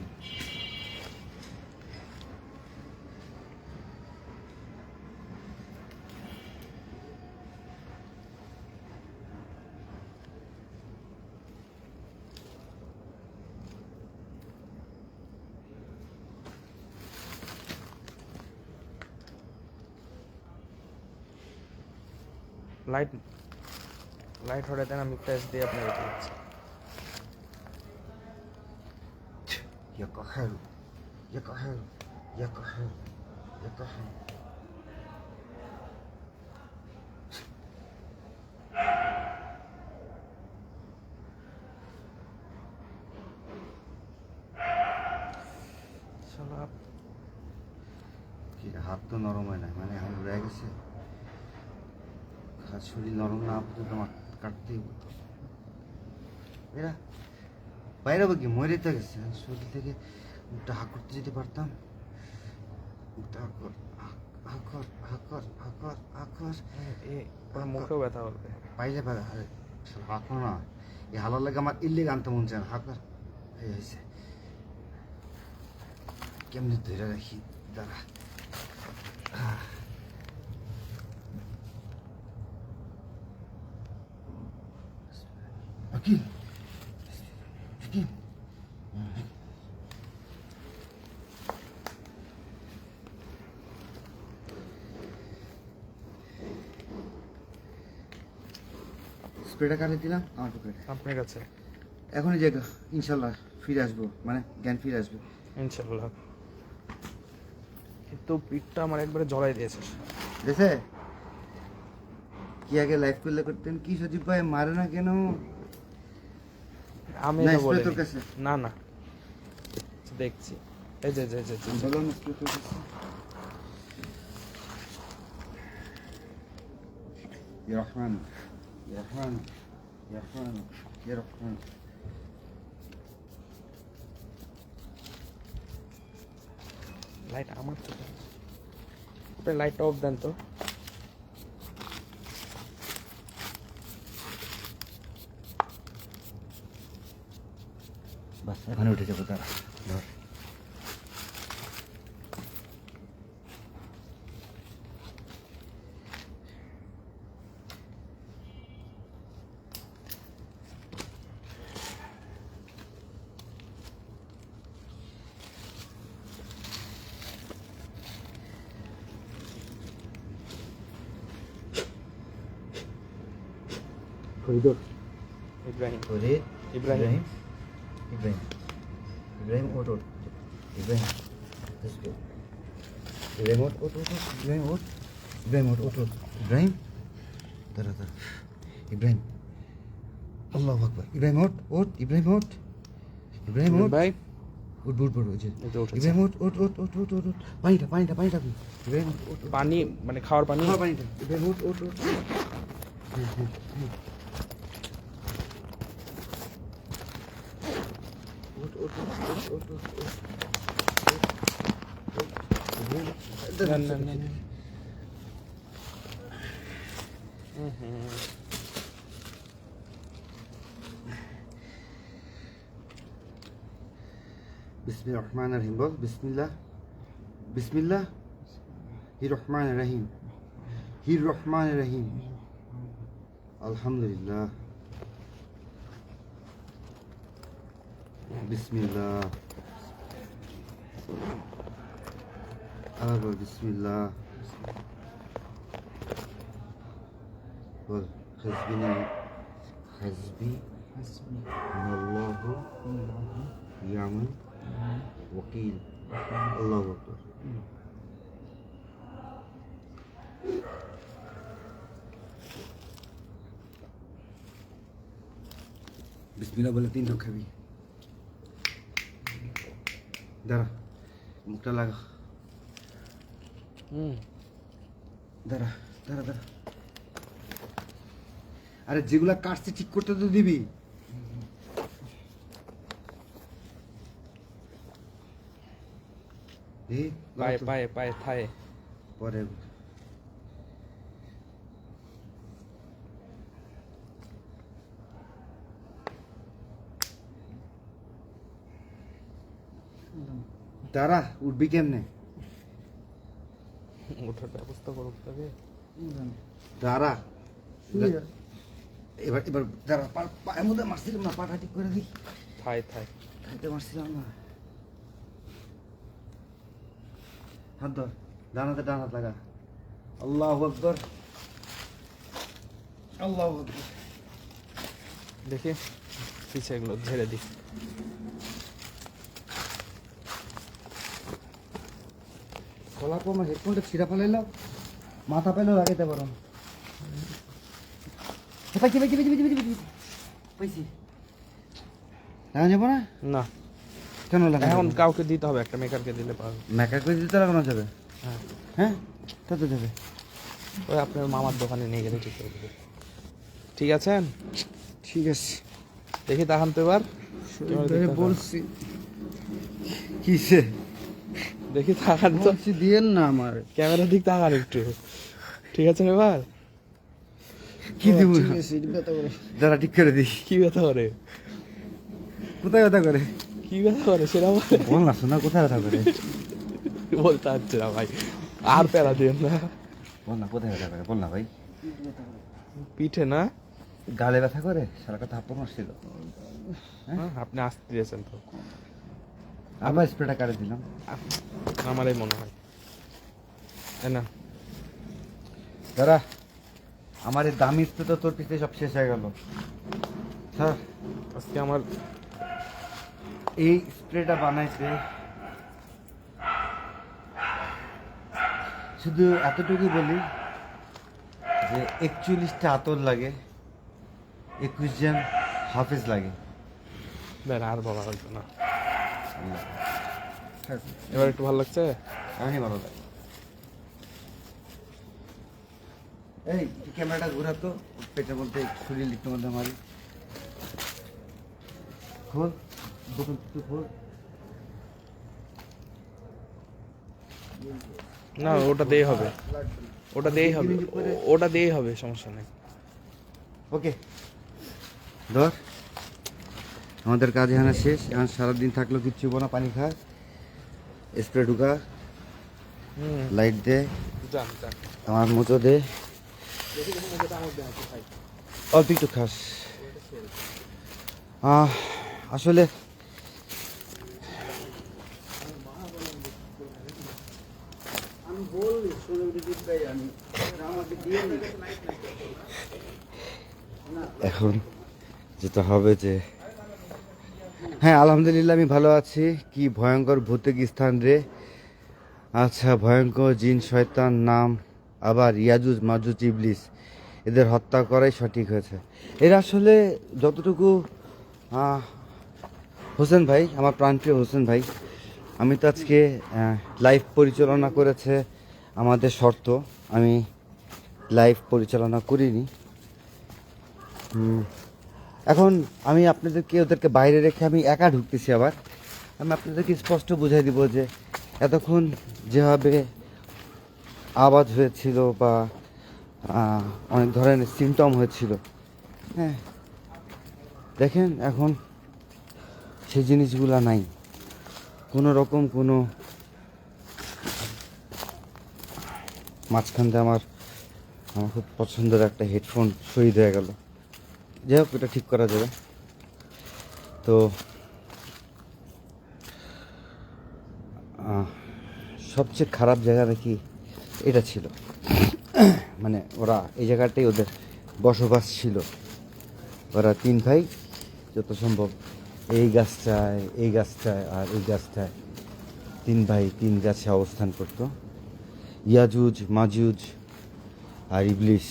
লাইট লাইট হঠাৎ দেন, আমি ফ্ল্যাশ দিয়ে আপনার রেখে দিচ্ছি। يا قهر يا قهر يا قهر يا قهر শালা কি হাত তো নরম হয় না, মানে এখন রয়ে গেছে, হাত শরীর নরম না পর্যন্ত আমার কাটতেই হতো। এরা বাইরে কি মরে তো গেছে, শরীর থেকে মুখটা হা করতে যেতে পারতাম। মুখটা হাকর হাকর হাকর হাকর হাকর ওর মুখেও ব্যথা হবে। পাইলে পারে হাকো না, এই হালার লাগে আমার ইল্লে আনতে মন চায় না। হাকর এই হয়েছে, কেমনি ধরে রাখি দাঁড়া। Aqui. Aqui. স্প্রেটা কাটে দিলাম আমার পকেটে। আপনার কাছে এখনই যে ইনশাল্লাহ ফিরে আসবো, মানে জ্ঞান ফিরে আসবে। ইনশাল্লাহ। কিন্তু পিঠটা আমার একবারে জড়াই দিয়েছে। দেখে কি আগে লাইফ করলে করতেন কি সজীব ভাই, মারে না কেন? আমি না, এটা spray বলি তোর কাছে? না না, দেখছি। এই যে যে যে যে। বলো না spray তোর কাছে? ইয়া রহমান, ইয়া রহমান, ইয়া রহমান, ইয়া রহমান। লাইট আমার তো, আপনি লাইটটা অফ দেন তো। বাস এখানে উঠে যাবো, দাঁড়া ধর। ফরিদর, ইব্রাহিম, ফরিদ, ইব্রাহিম। ইব্রাহিম, ইব্রাহিম ওঠ ওঠ, ইব্রাহিম ইব্রাহিম ওঠ ওঠ ওঠ, ইব্রাহিম ওঠ, ইব্রাহিম ওঠ ওঠ ওঠ, ইব্রাহিম দাঁড়া দাঁড়া, ইব্রাহিম আল্লাহু আকবার, ইব্রাহিম ওঠ ওঠ, ইব্রাহিম ওঠ, ইব্রাহিম ওঠ, ভাই উঠ উঠ উঠ, ওই যে এই যে উঠেছে। ইব্রাহিম ওঠ ওঠ ওঠ ওঠ ওঠ ওঠ, পানিটা পানিটা পানিটা পি, ইব্রাহিম ওঠ ওঠ ওঠ, পানি মানে খাওয়ার পানি। খাওয়া পানিটা, ইব্রাহিম ওঠ ওঠ ওঠ, ওঠ ওঠ ওঠ ওঠ ওঠ ওঠ, না না না না। বিসমিল্লাহির রহমানির রহিম বল, বিসমিল্লাহ, বিসমিল্লাহ হির রহমানির রহিম, হির রহমানির রহিম, আলহামদুলিল্লাহ, বিসমিল্লাহ, আবার বল বিসমিল্লাহ, বল হাসবিনা, হাসবি আল্লাহু ইয়ামান ওয়াকিল, আল্লাহু আকবার। বিসমিল্লাহ বলে 3 ঢোক খাবি, দাঁড়া মুখটা লাগা, দাঁড়া দাঁড়া দাঁড়া, আরে যেগুলা কাটছে ঠিক করতে তো দিবি। এই পায়ে পায়ে পায়ে থায়ে। পরে দাঁড়া, উঠবি কেমনে? ওঠার ব্যবস্থা করুক তবে। দাঁড়া, এবার এবার দাঁড়া, পায়ের মধ্যে মারছিলাম না, পাটা ঠিক করে দিই, থায় থায়। খাইতে মারছিলাম না, হাত ধর, ডানাতে ডান হাত লাগা, আল্লাহু আকবার, আল্লাহু আকবার। দেখি পিছিয়ে এগুলো ঝেড়ে দিই। খোলা কম, হেডফোনটা ছিঁড়া ফেলাইল, মাথা পেলেও লাগাইতে পারো। পাইছি পাইছি পাইছি পাইছি পাইছি পাইছি, লাগা যাবো না? না, কেন লাগা? এখন কাউকে দিতে হবে, একটা মেকারকে দিলে পারবে। মেকার করে দিতে লাগানো যাবে? হ্যাঁ, হ্যাঁ তা তো যাবে। ওই আপনার মামার দোকানে নিয়ে গেলে ঠিক করে দেবে। ঠিক আছেন? ঠিক আছে, দেখি তাকান তো এবার। বলছি কিসে, দেখি তাকান তো, বলছি দিয়েন না আমার। ক্যামেরার দিক তাকান একটু। ঠিক আছে এবার? কি দিব? দাঁড়া ঠিক করে দিই। কি ব্যথা করে? কোথায় ব্যথা করে? কি ব্যথা করে সেটা বলে। বল না, শোনা কোথায় ব্যথা করে? বলতে পারছি না ভাই, আর প্যারা দিন না। বল না কোথায় ব্যথা করে, বল না ভাই। পিঠে না? গালে ব্যথা করে, সারা কথা হাপ্পা মারছিল। হ্যাঁ, আপনি আসতে দিয়েছেন তো। আবার স্প্রেটা কাটে দিলাম। আমারই মনে হয়। তাই না? দাঁড়া, আমার এই দামি স্প্রে তো তোর পিছনে সব শেষ হয়ে গেল। স্যার আজকে আমার এই স্প্রেটা বানাইছে শুধু এতটুকু বলি যে 41টা আতর লাগে, 21 জন হাফেজ লাগে। দেন আর বলা হইতো না, এবার একটু ভালো লাগছে। আমি ভালো লাগে। এই ক্যামেরাটা ঘোরাতো, পেটের মধ্যে শরীর লিখতে মধ্যে মারি। খোল বোতল, তুই খোল। না ওটা দিয়েই হবে, ওটা দিয়েই হবে, ওটা দিয়েই হবে, সমস্যা নেই। ওকে ধর, আমাদের কাজ এখানে শেষ। এখন সারাদিন থাকলো কিচ্ছু না, পানি খা, স্প্রে ঢুকা, লাইট দে, যান যান। আমার মতো দে, অল্প একটু খাস। আসলে এখন যেটা হবে যে, হ্যাঁ আলহামদুলিল্লাহ আমি ভালো আছি। কি ভয়ঙ্কর ভৌতিক স্থান রে। আচ্ছা, ভয়ঙ্কর জিন শয়তান নাম আবার ইয়াজুজ মাজুজ ইবলিস, এদের হত্যা করাই সঠিক হয়েছে। এরা আসলে যতটুকু হোসেন ভাই, আমার প্রাণপ্রিয় হোসেন ভাই, আমি তো আজকে লাইভ পরিচালনা করেছে আমাদের শর্ত, আমি লাইভ পরিচালনা করিনি। এখন আমি আপনাদেরকে, ওদেরকে বাইরে রেখে আমি একা ঢুকতেছি। আবার আমি আপনাদেরকে স্পষ্ট বুঝাই দিব যে এতক্ষণ যেভাবে আওয়াজ হয়েছিল বা অনেক ধরনের সিমটম হয়েছিল, হ্যাঁ দেখেন এখন সেই জিনিসগুলো নাই। কোনো রকম কোনো মাঝখান দিয়ে আমার খুব পছন্দের একটা হেডফোন শহীদ হয়ে গেল। যাই হোক, এটা ঠিক করা যাবে। তো সবচেয়ে খারাপ জায়গা নাকি এটা ছিল, মানে ওরা এই জায়গাটাই ওদের বসবাস ছিল। ওরা 3 ভাই যত সম্ভব এই গাছটায়, এই গাছটায় আর এই গাছটায় 3 ভাই 3 গাছে অবস্থান করত। ইয়াজুজ মাজুজ আর ইবলিস,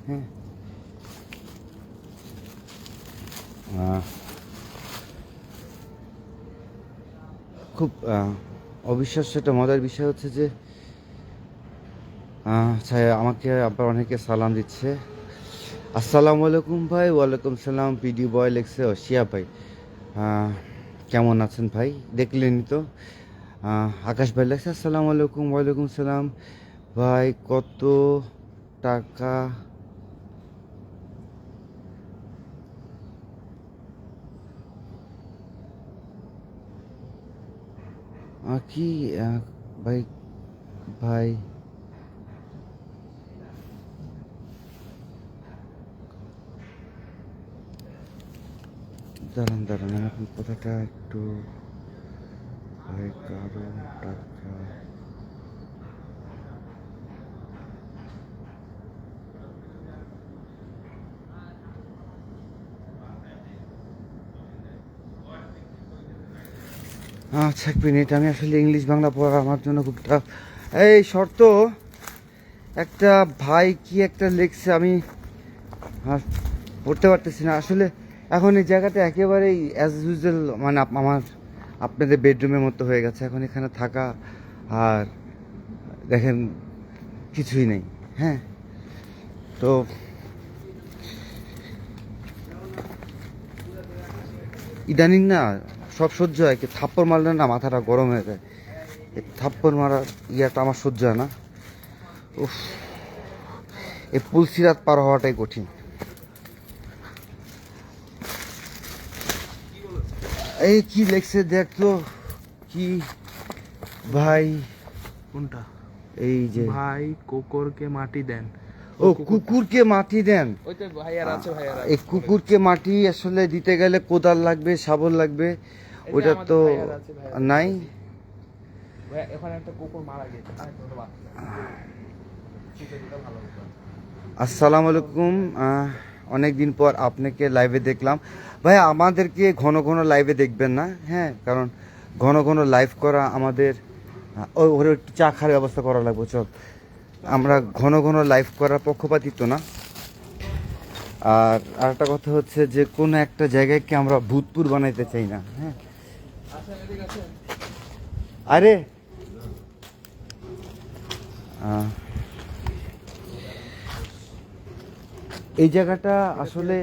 হ্যাঁ খুব অবিশ্বাস্য একটা মজার বিষয় হচ্ছে যে আমাকে আবার অনেকে সালাম দিচ্ছে। আসসালামু আলাইকুম ভাই। ওয়ালাইকুম সালাম। পিডি বয় লেখছে শিয়া ভাই, কেমন আছেন ভাই? দেখলেনি তো। আকাশ ভাই লেখছে আসসালামু আলাইকুম। ওয়ালাইকুম সালাম ভাই। কত টাকা কি ভাই? ভাই দাঁড়ান দাঁড়ান, আমি এখন কথাটা একটু, ভাই কারো টাকা আচ্ছা, 1 মিনিট। আমি আসলে ইংলিশ বাংলা পড়া আমার জন্য খুব টাফ। এই শর্ত, একটা ভাই কি একটা লেখছে, আমি পড়তে পারতেছি না আসলে। এখন এই জায়গাটা একেবারেই অ্যাজ ইউজুয়াল, মানে আমার আপনাদের বেডরুমের মতো হয়ে গেছে এখন এখানে থাকা। আর দেখেন কিছুই নেই, হ্যাঁ। তো ইদানিং না সব সহ্য হয়, কি থাপ্পড় মারলে না মাথাটা গরম হয়ে যায়। এই থাপ্পড় মারার ইয়াটা আমার সহ্য হয় না। উফ, এই পুলসিরাত পার হওয়াটাই কঠিন। এই কি লেখছে দেখ তো, কি ভাই? কোনটা? এই যে ভাই কুকুরকে মাটি দেন। ও কুকুরকে মাটি দেন। ওই তো ভাইয়ার আছে, ভাইয়ার আছে। এই কুকুরকে মাটি আসলে দিতে গেলে কোদাল লাগবে, শাবল লাগবে, ওইটা তো নাই। এখানে একটা কুকুর মারা গেছে, ভালো হতো। আসসালামু আলাইকুম। অনেক দিন পর আপনাকে লাইভে দেখলাম। ভাই আমাদেরকে ঘন ঘন লাইভে দেখবেন না, হ্যাঁ, কারণ ঘন ঘন লাইভ করা আমাদের ওর একটু চা খাওয়ার ব্যবস্থা করা লাগবে। চল, আমরা ঘন ঘন লাইভ করার পক্ষপাতিত্ব না। আর আরেকটা কথা হচ্ছে যে কোনো একটা জায়গাকে আমরা ভূতপুর বানাইতে চাই না, হ্যাঁ। আরে এই জায়গাটা আসলে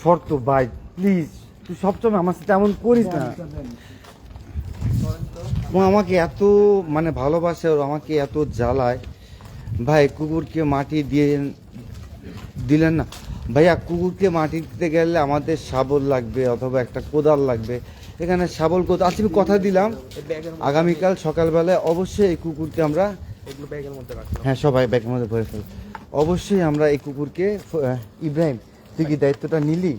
শর্ত ভাই, প্লিজ তুই সবসময় আমার সাথে এমন করিস না। ও আমাকে এত মানে ভালোবাসে, ওর আমাকে এত জ্বালায়। ভাই কুকুরকে মাটি দিয়ে দিলেন না ভাইয়া। কুকুরকে মাটি দিতে গেলে আমাদের শাবল লাগবে অথবা একটা কোদাল লাগবে। এখানে শাবল কোদাল আজকে কথা দিলাম, আগামীকাল সকালবেলায় অবশ্যই এই কুকুরকে আমরা, এগুলো ব্যাগের মধ্যে রাখলাম। হ্যাঁ সবাই ব্যাগের মধ্যে ভরে ফেল। অবশ্যই আমরা এই কুকুরকে ইব্রাহিম তুই কি দায়িত্বটা নিলি?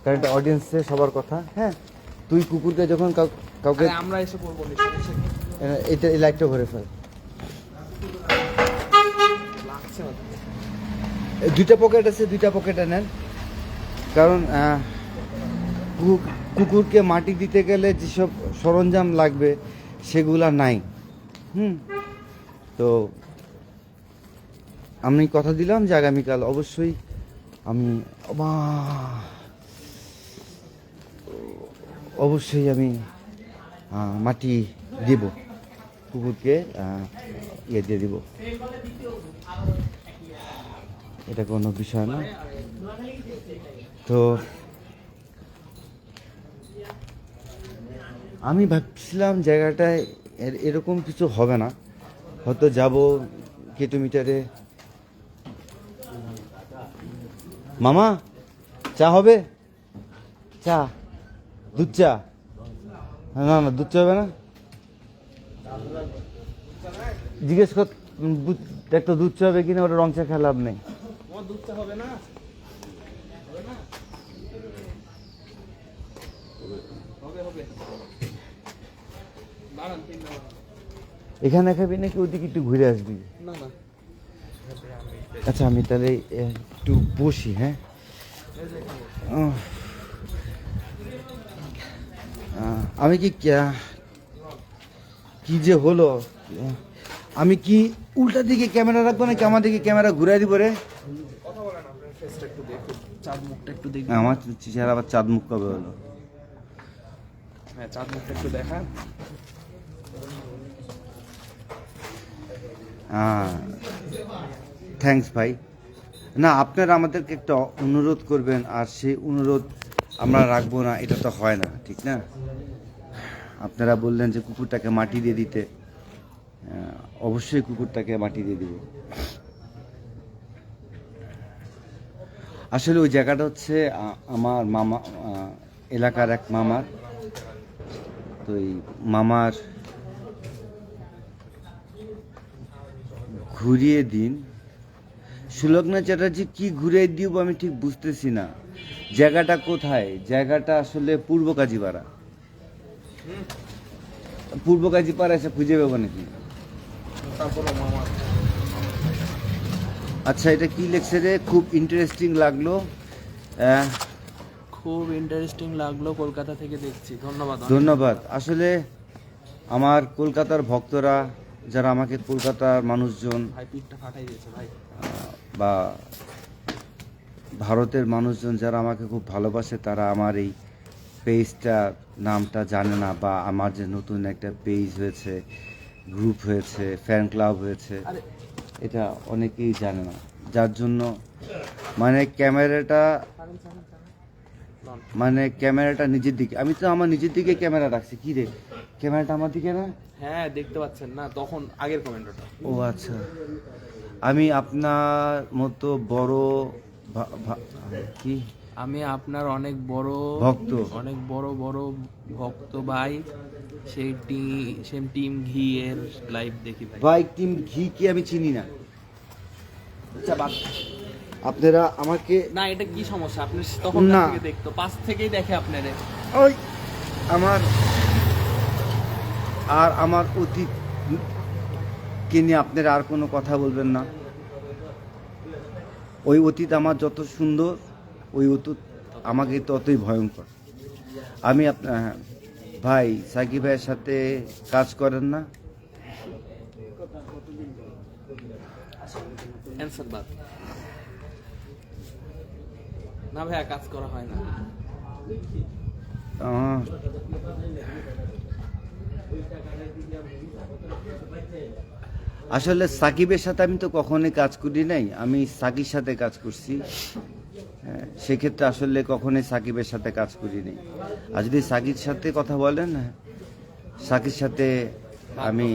কারণ এটা অডিয়েন্সের সবার কথা, হ্যাঁ। তুই কুকুরকে যখন কাউকে আরে আমরা এসে করবো না, এটা এই লাইটটা ভরে ফেল। লাগছে না। দুইটা পকেট আছে, দুইটা পকেটে নেন। কারণ কুকুরকে মাটি দিতে গেলে যেসব সরঞ্জাম লাগবে সেগুলা নাই। তো আমি কথা দিলাম যে আগামীকাল অবশ্যই আমি মাটি দেব, কুকুরকে ইয়ে দিয়ে দিব। এটা কোনো বিষয় না। তো আমি ভাবছিলাম জায়গাটায় এরকম কিছু হবে না, হয়তো যাব কিলোমিটারে। মামা চা হবে? চা, দুধ চা? না না দুধ চা হবে না। জিজ্ঞেস কর একটা দুধ চা হবে কিনা, ওটা রং চা খেয়ে লাভ নেই। দুধ চা হবে না? এখানে খাবি নাকি ওদিকে একটু ঘুরে আসবি? না না, আচ্ছা আমি তাহলে একটু বসি, হ্যাঁ। আমি কি যে হলো, আমি কি উল্টা দিকে ক্যামেরা রাখবো নাকি আমার দিকে ক্যামেরা ঘুরাই দিব রে? কথা বলেন, আপনার ফেসটা একটু দেখুন, চাঁদ মুখটা একটু দেখুন। আমার চেহারা আবার চাঁদ মুখ কবে হলো? হ্যাঁ, চাঁদ মুখটা একটু দেখান। থ্যাঙ্কস ভাই। না আপনারা আমাদেরকে একটা অনুরোধ করবেন আর সেই অনুরোধ আমরা রাখবো না, এটা তো হয় না, ঠিক না? আপনারা বললেন যে কুকুরটাকে মাটি দিয়ে দিতে, অবশ্যই কুকুরটাকে মাটি দিয়ে দিব। আসলে ওই জায়গাটা হচ্ছে আমার মামা এলাকার এক মামার। তো এই মামার ঘুরিয়ে দিন। সুলগ্না চ্যাটার্জি কি ঘুরিয়ে দিব আমি ঠিক বুঝতেছি না। জায়গাটা কোথায়? জায়গাটা আসলে পূর্ব কাজীপাড়া। পূর্ব কাজীপাড়া এসে খুঁজে পাবো নাকি? আচ্ছা এটা কি লেখছে রে? খুব ইন্টারেস্টিং লাগলো। খুব ইন্টারেস্টিং লাগলো, কলকাতা থেকে দেখছি। ধন্যবাদ। ধন্যবাদ। আসলে আমার কলকাতার ভক্তরা, যারা আমাকে কলকাতার মানুষজন ভাই পিঠটা ফাটাই দিয়েছে ভাই, বা ভারতের মানুষজন যারা আমাকে খুব ভালোবাসে, তারা আমার এই পেজটা নামটা জানে না, বা আমার যে নতুন একটা পেজ হয়েছে, গ্রুপ হয়েছে, ফ্যান ক্লাব হয়েছে, এটা অনেকেই জানে না। যার জন্য মানে ক্যামেরাটা নিজের দিকে, আমি তো আমার নিজের দিকে ক্যামেরা রাখছি। কি রে, ক্যামেরাটা আমার দিকে না? হ্যাঁ দেখতে পাচ্ছেন না, তখন আগের কমেন্টটা। ও আচ্ছা, আমি আপনার মতো বড় কি আমি আপনার অনেক বড় ভক্ত, অনেক বড় বড় ভক্ত ভাই। সেই টিম ঘি এর লাইভ দেখি ভাই। ভাই টিম ঘি কি আমি চিনি না। আচ্ছা বাদ, আপনারা আমাকে না এটা কি সমস্যা? আপনি তখন না। থেকে দেখতো, পাশ থেকেই দেখে আপনারে। ওই আমার আর আমার অতীত কে নিয়ে আপনারা আর কোনো কথা বলবেন না। ওই অতীত আমার যত সুন্দর, ওই অতীত আমাকে ততই ভয়ঙ্কর। আমি আপনার ভাই সাকিব ভাইয়ের সাথে কাজ করেন না? অ্যানসার বাদ না ভাইয়া, কাজ করা হয় না। আহ, আসলে সাকিবের সাথে আমি তো কখনোই কাজ করি নাই, আমি সাকির সাথে কাজ করছি। হ্যাঁ, সেক্ষেত্রে আসলে কখনোই সাকিবের সাথে কাজ করি নাই। আর যদি সাকির সাথে কথা বলেন, সাকির সাথে আমি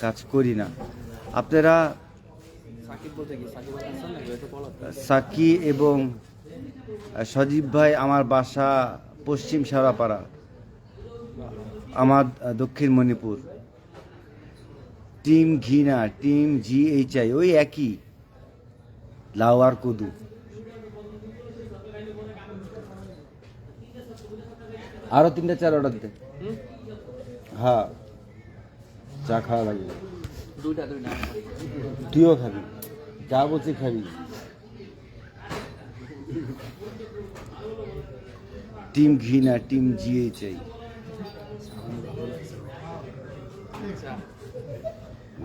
কাজ করি না। আপনারা সাকিব বলতে কি সাকিব হাসান নাকি এটা বলো তো? সাকি এবং সজীব ভাই আমার বাসা পশ্চিম শেওড়াপাড়া, আমার দক্ষিণ মণিপুর। টিম ঘিনা, টিম GHI, ওই একই, লাউ আর কদু। আরো 3-4 অর্ডার দে। হ্যাঁ, চা খাওয়া লাগবে। দুইটা তুইও খাবি, যা বলছি খাবি। টিম ঘিনা, টিম GHI।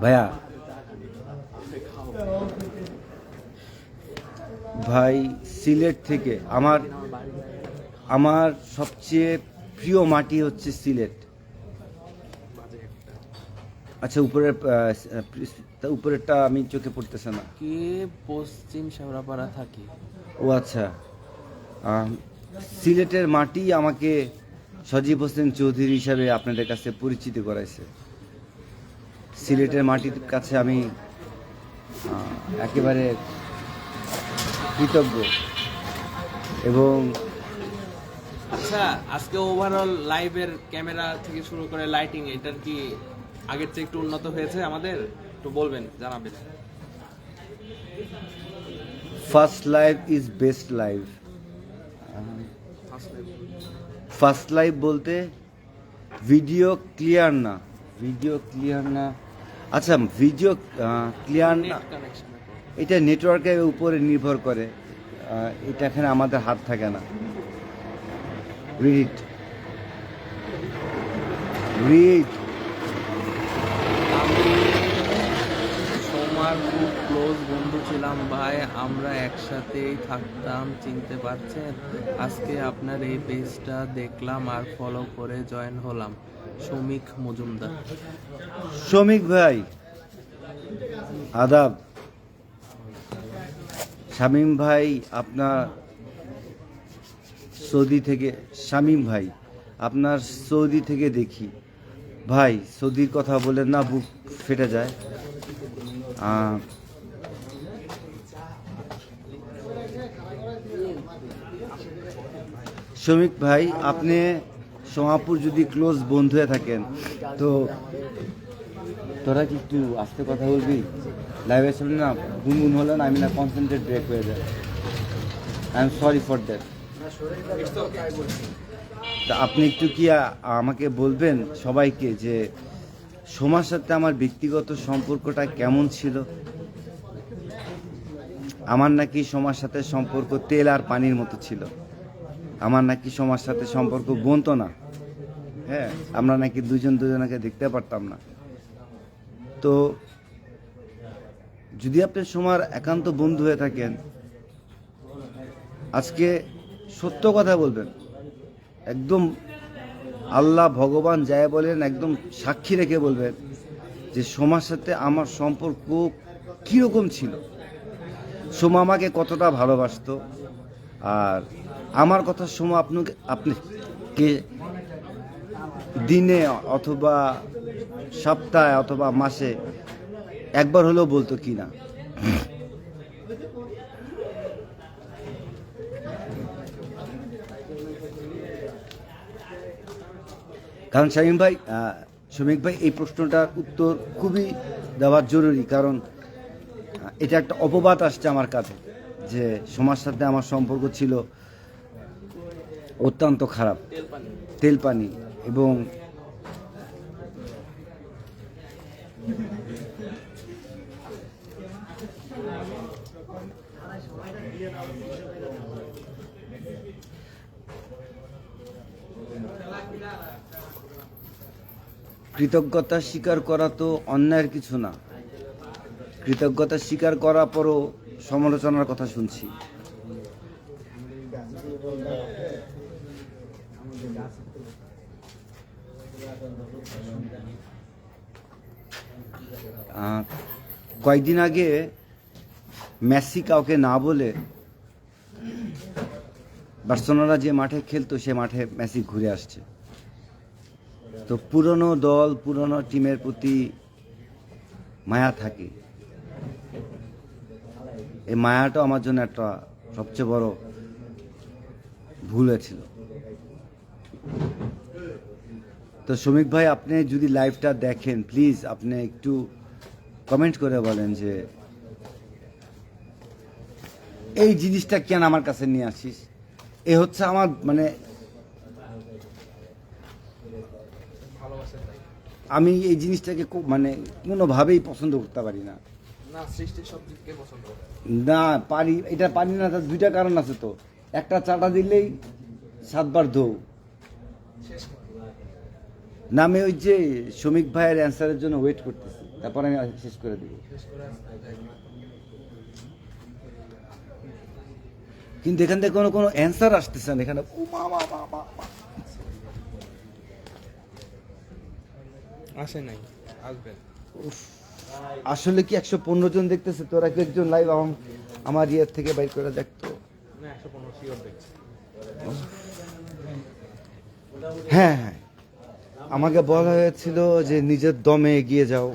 ভাইয়া, ভাই সিলেট থেকে আমার সবচেয়ে প্রিয় মাটি হচ্ছে সিলেট। আচ্ছা, উপরেরটা আমি চোখে পড়তেছে না। কি পশ্চিম শেওড়াপাড়া থাকি। ও আচ্ছা, সিলেটের মাটি আমাকে সজীব হোসেন চৌধুরী হিসাবে আপনাদের কাছে পরিচিত করাইছে। সিলেটের মাটির কাছে আমি একেবারে কৃতজ্ঞ। এবং আচ্ছা, আজকে ওভারঅল লাইভের ক্যামেরা থেকে শুরু করে লাইটিং, এটার কি আগের চেয়ে একটু উন্নত হয়েছে? আমাদের একটু বলবেন, জানাবেন। First live is best live. First live বলতে ভিডিও ক্লিয়ার না। আচ্ছা, ভিডিও ক্লিয়ার না, এটা নেটওয়ার্কের উপরে নির্ভর করে। এটা এখানে আমাদের হাত থাকে না। রিড সোমার খুব ক্লোজ বন্ধু ছিলাম ভাই, আমরা একসাথেই থাকতাম, চিনতে পারছেন? আজকে আপনার এই পেজটা দেখলাম আর ফলো করে জয়েন হলাম। শ্রমিক মজুমদার। শ্রমিক ভাই, আদাব। শামীম ভাই আপনার সৌদি থেকে, শামীম ভাই আপনার সৌদি থেকে দেখি। ভাই, সৌদির কথা বলেন না, বুক ফেটে যায়। শ্রমিক ভাই, আপনি সোমাপুর যদি ক্লোজ বন্ধু হয়ে থাকেন, তো তোরা কি একটু আস্তে কথা বলবি? লাইভের সামনে না গুনগুন হলে না, আমি না কনসেন্ট্রেট ব্রেক হয়ে যায়। I am sorry for that. তা আপনি একটু কি আমাকে বলবেন সবাইকে যে সোমার সাথে আমার ব্যক্তিগত সম্পর্কটা কেমন ছিল? আমার নাকি সোমার সাথে সম্পর্ক তেল আর পানির মতো ছিল। আমার নাকি সোমার সাথে সম্পর্ক বনতো না। হ্যাঁ, আমরা নাকি দুজনকে দেখতে পারতাম না। তো যদি আপনি সোমার একান্ত বন্ধু হয়ে থাকেন, আজকে সত্য কথা বলবেন, একদম আল্লাহ ভগবান যাই বলেন, একদম সাক্ষী রেখে বলবেন যে সোমার সাথে আমার সম্পর্ক কীরকম ছিল, সোমা আমাকে কতটা ভালোবাসতো, আর আমার কথা সোমা আপনি দিনে অথবা সপ্তাহে অথবা মাসে একবার হলেও বলতো কি না। কারণ শ্রমিক ভাই, এই প্রশ্নটার উত্তর খুবই দেওয়ার জরুরি, কারণ এটা একটা অপবাদ আসছে আমার কাছে যে সোমার সাথে আমার সম্পর্ক ছিল অত্যন্ত খারাপ, তেল পানি। এবং কৃতজ্ঞতা স্বীকার করা তো অন্যায়ের কিছু না। কৃতজ্ঞতা স্বীকার করার পরও সমালোচনার কথা শুনছি। কয়েকদিন আগে মেসি কাউকে না বলে বার্সেলোনা যে মাঠে খেলতো সে মাঠে মেসি ঘুরে আসছে। তো পুরনো দল, পুরনো টিমের প্রতি মায়া থাকে। এই মায়াটা আমার জন্য একটা সবচেয়ে বড় ভুল হয়েছিল। তো শ্রমিক ভাই, আপনি যদি লাইভটা দেখেন, প্লিজ আপনি একটু কমেন্ট করে বলেন যে এই জিনিসটা কেন আমার কাছে নিয়ে আসিস। এ হচ্ছে আমার মানে আমি এই জিনিসটাকে মানে কোনোভাবেই পছন্দ করতে পারি না। না, সৃষ্টির সব দিককে পছন্দ করে। না পারি, এটা পারি না। তার দুইটা কারণ আছে। তো একটা চাটা দিলেই 7 বার ধো না। আমি ওই যে শ্রমিক ভাইয়ের অ্যান্সারের জন্য ওয়েট করতেছি, তারপর আমি শেষ করে দিব। কিন্তু এখান থেকে কোনো অ্যান্সার আসতেছে না। এখানে আসে নাই, আসবে। আসলে কি 115 জন দেখতেছে? তোরা কি একজন লাইভ আমার ইয়ের থেকে বাইর করে দেখতো? না, 115 শিওর দেখছি। হ্যাঁ হ্যাঁ, আমাকে বলা হয়েছিল যে নিজের দমে এগিয়ে যাও।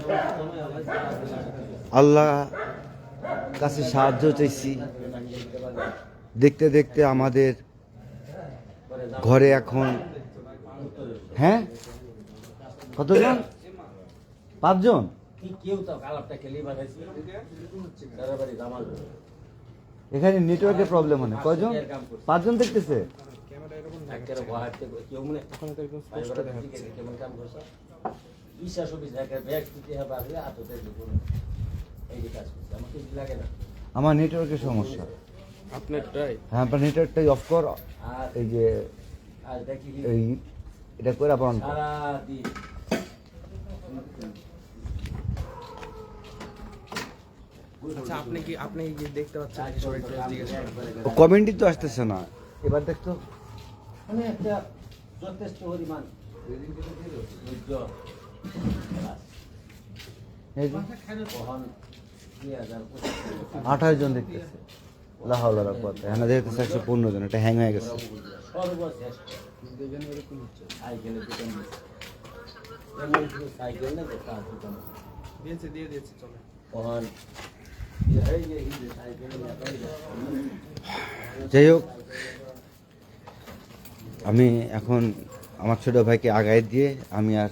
আল্লাহ কাছে সাহায্য চাইছি। দেখতে দেখতে আমাদের ঘরে এখন হ্যাঁ কতজন? 5 জন। এখানে নেটওয়ার্কের প্রবলেম হয়। কয়জন? 5 জন দেখতেছে। আমার নেটওয়ার্কের সমস্যা। আপনারটাই? হ্যাঁ, আপনার নেটওয়ার্কটাই অফ কর। এই যে এই এটা করে আবার অন কর। আচ্ছা, আপনি কি দেখতে পাচ্ছেন? সবাই একটু জিজ্ঞেস করেন। কমেন্টই তো আসতেছে না। এবার দেখতো মানে একটা যথেষ্ট পরিমাণ এই যে বহন 28 জন দেখতেছে। লাহাওলা রাব্বাতে হ্যাঁ, দেখতেছে 115 জন। এটা হ্যাং হয়ে গেছে। সর্বশ্রেষ্ঠ সাইকেলের দোকান সাইকেল না দোকান দিয়ে দিয়েছি, চলে। বহন যাই হোক, আমি এখন আমার ছোট ভাইকে আগায় দিয়ে আমি আর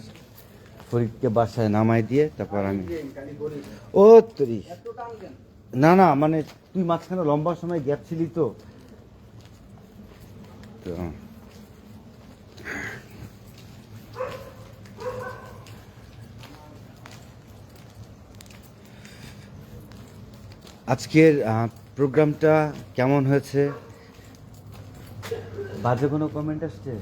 ফরিদকে বাসায় নামাই দিয়ে তারপর আমি ও তুই না না মানে তুই মাঝখানে লম্বা সময় গ্যাপ ছিলি তো। আজকের প্রোগ্রামটা কেমন হয়েছে? বাজে কোনো কমেন্ট আসছে?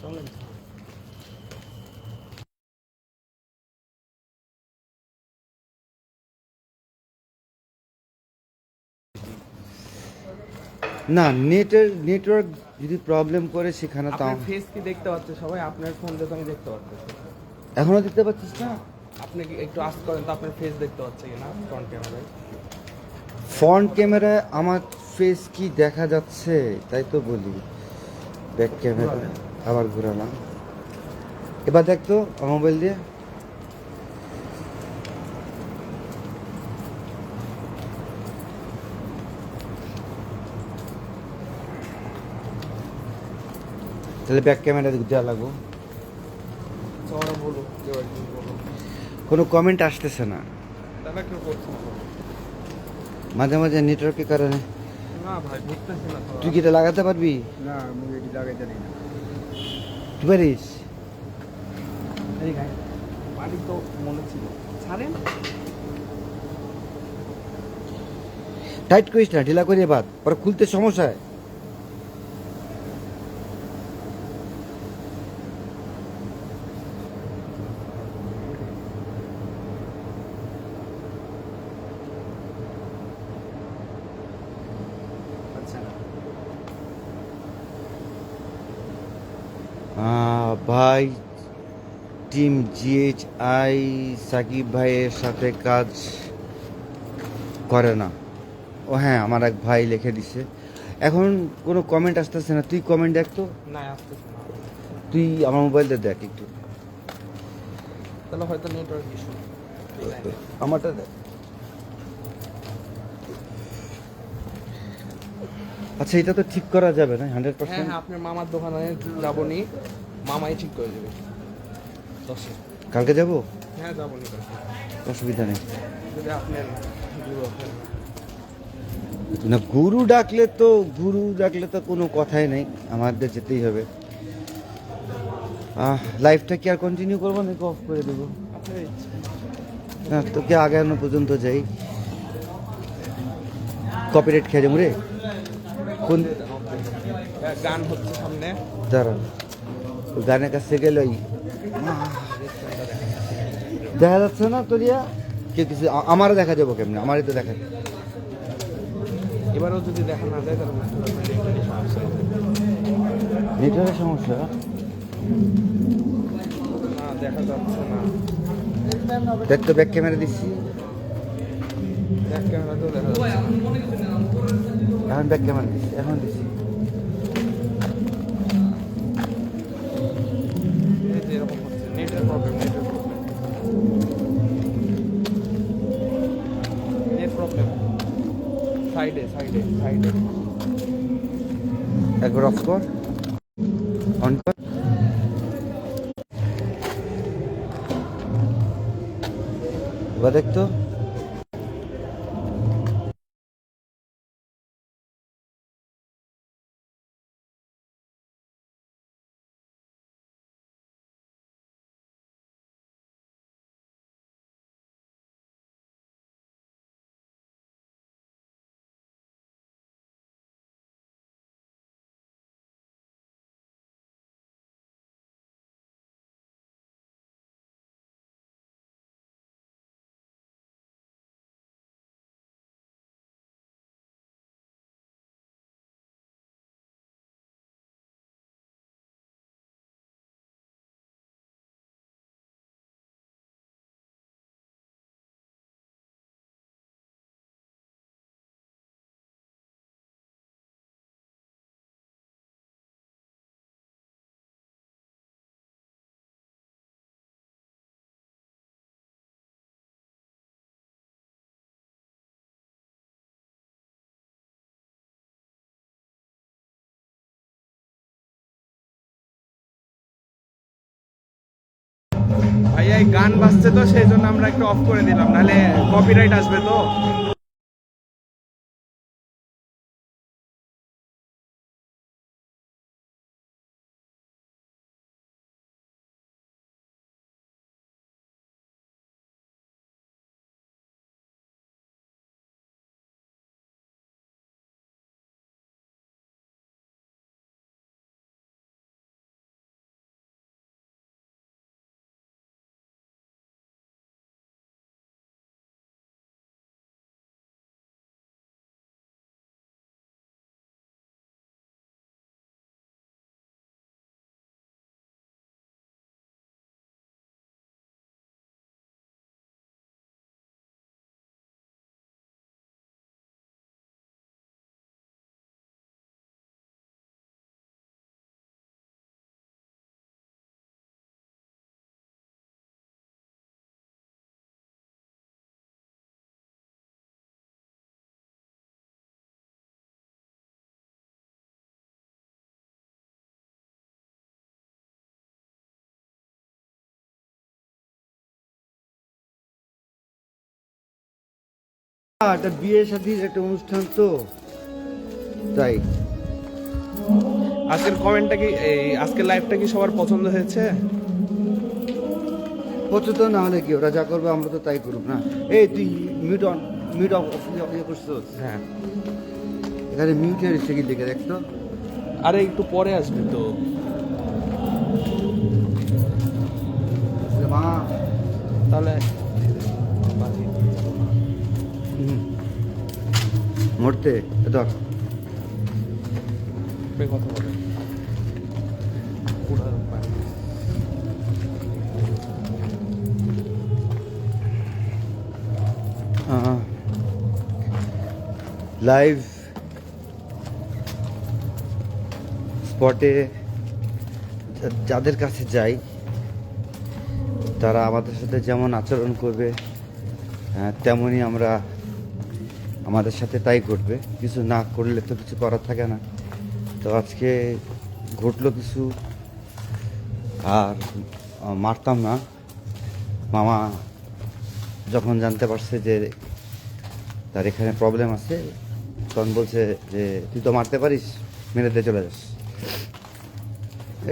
চলেন। না, নেটওয়ার্ক যদি প্রবলেম করে সেখানে তো আপনার ফেস কি দেখতে পাচ্ছে সবাই? আপনার ফোন দেখে আমি দেখতে পাচ্ছি। এখনো দেখতে পাচ্ছিস না? আপনি কি একটু আস্তে করেন তো, আপনার ফেস দেখতে পাচ্ছে কিনা ফ্রন্ট ক্যামেরায়? ফ্রন্ট ক্যামেরায় আমার ফেস কি দেখা যাচ্ছে? তাই তো বলি। ব্যাক ক্যামেরা আবার ঘুরালাম। এবার দেখতো মোবাইল দিয়ে। তাহলে ব্যাক ক্যামেরা দেওয়া লাগবো। ওরা বলো, কেউ একজন বলো। কোনো কমেন্ট আসতেছে না। তাহলে কেউ করছে না। মাঝে মাঝে নেটওয়ার্কের কারণে। না ভাই, বুঝতেছি না তো। তুই কি এটা লাগাতে পারবি? না, আমি এটি লাগাইতে পারি না। তুই পারিস? এই ভাই, বাড়ি তো মনে ছিল। ছাড়েন। টাইট করিস না, ঢিলা করিয়ে বাদ, পরে খুলতে সমস্যা হয়। ভাই টিম জিএইচআই সাকিব ভাইয়ের সাথে কাজ করে না। ও হ্যাঁ, আমার এক ভাই লিখে দিছে। এখন কোনো কমেন্ট আসতেছে না, তুই কমেন্ট দেখ তো, না আসতেছে না, তুই আমার মোবাইলটা দেখ একটু, তাহলে হয়তো নেটওয়ার্ক ইস্যু। আমারটা দেখ। আচ্ছা, এটা তো ঠিক করা যাবে না 100%? হ্যাঁ হ্যাঁ, আপনার মামার দোকানে যাবো নি, মামাই ঠিক করে দেবে। দশে কালকে যাব, হ্যাঁ যাবো নি কালকে। অসুবিধা নেই। যদি আপনার গুরু আপনার না, গুরু ডাকলে তো কোনো কথাই নেই, আমাদের যেতেই হবে। লাইফটা কি আর কন্টিনিউ করবো নাকি অফ করে দেবো? আপনার ইচ্ছা। না, তোকে আগানো পর্যন্ত যাই। কপিরাইট খেয়ে যাবো রে। কোন গান হচ্ছে সামনে, দাঁড়া, ওই গানের কাছে গেলে ওই দেখা যাচ্ছে না তোরিয়া কে কিছু আমারও দেখা যাবো কেমনে? আমারই তো দেখা। এবারেও যদি দেখা না যায় তাহলে বুঝতে পারবেন নেটেরই সমস্যা হয়েছে। নেটওয়ার্কের সমস্যা। না দেখা যাচ্ছে না, দেখ তো, ব্যাক ক্যামেরা দিচ্ছি, ব্যাক ক্যামেরাতেও দেখা যাচ্ছে না। এখন ব্যাক ক্যামেরা দিচ্ছি, এখন দিচ্ছি। এই যে এরকম হচ্ছে, নেটের প্রবলেম, নেট প্রবলেম। সাইডে সাইডে সাইডে একবার অফ কর, অন কর। এবার দেখ তো। ভাইয়া এই গান বাজছে তো সেই জন্য আমরা একটু অফ করে দিলাম, নাহলে কপিরাইট আসবে তো। এটা বিয়ে শাদীর একটা অনুষ্ঠান তো, তাই। আজকের কমেন্টটা কি, এই আজকের লাইভটা কি সবার পছন্দ হয়েছে? পছন্দ না হলে কি, ওরা যা করবে আমরা তো তাই করব না। এই তুই মিউট অফ করছিস? হ্যাঁ, এখানে মিউটের সেকেন্ড লিখে দেখ তো। আরে একটু পরে আসবে তো। মা, তাহলে মরতে ধর। কথা বলে পুরা লাইভ স্পটে যাদের কাছে যাই তারা আমাদের সাথে যেমন আচরণ করবে তেমনই আমরা আমাদের সাথে তাই ঘটবে। কিছু না করলে তো কিছু করার থাকে না। তো আজকে ঘটলো কিছু, আর মারতাম না। মামা যখন জানতে পারছে যে তার এখানে প্রবলেম আছে তখন বলছে যে তুই তো মারতে পারিস, মেরেতে চলে যাস।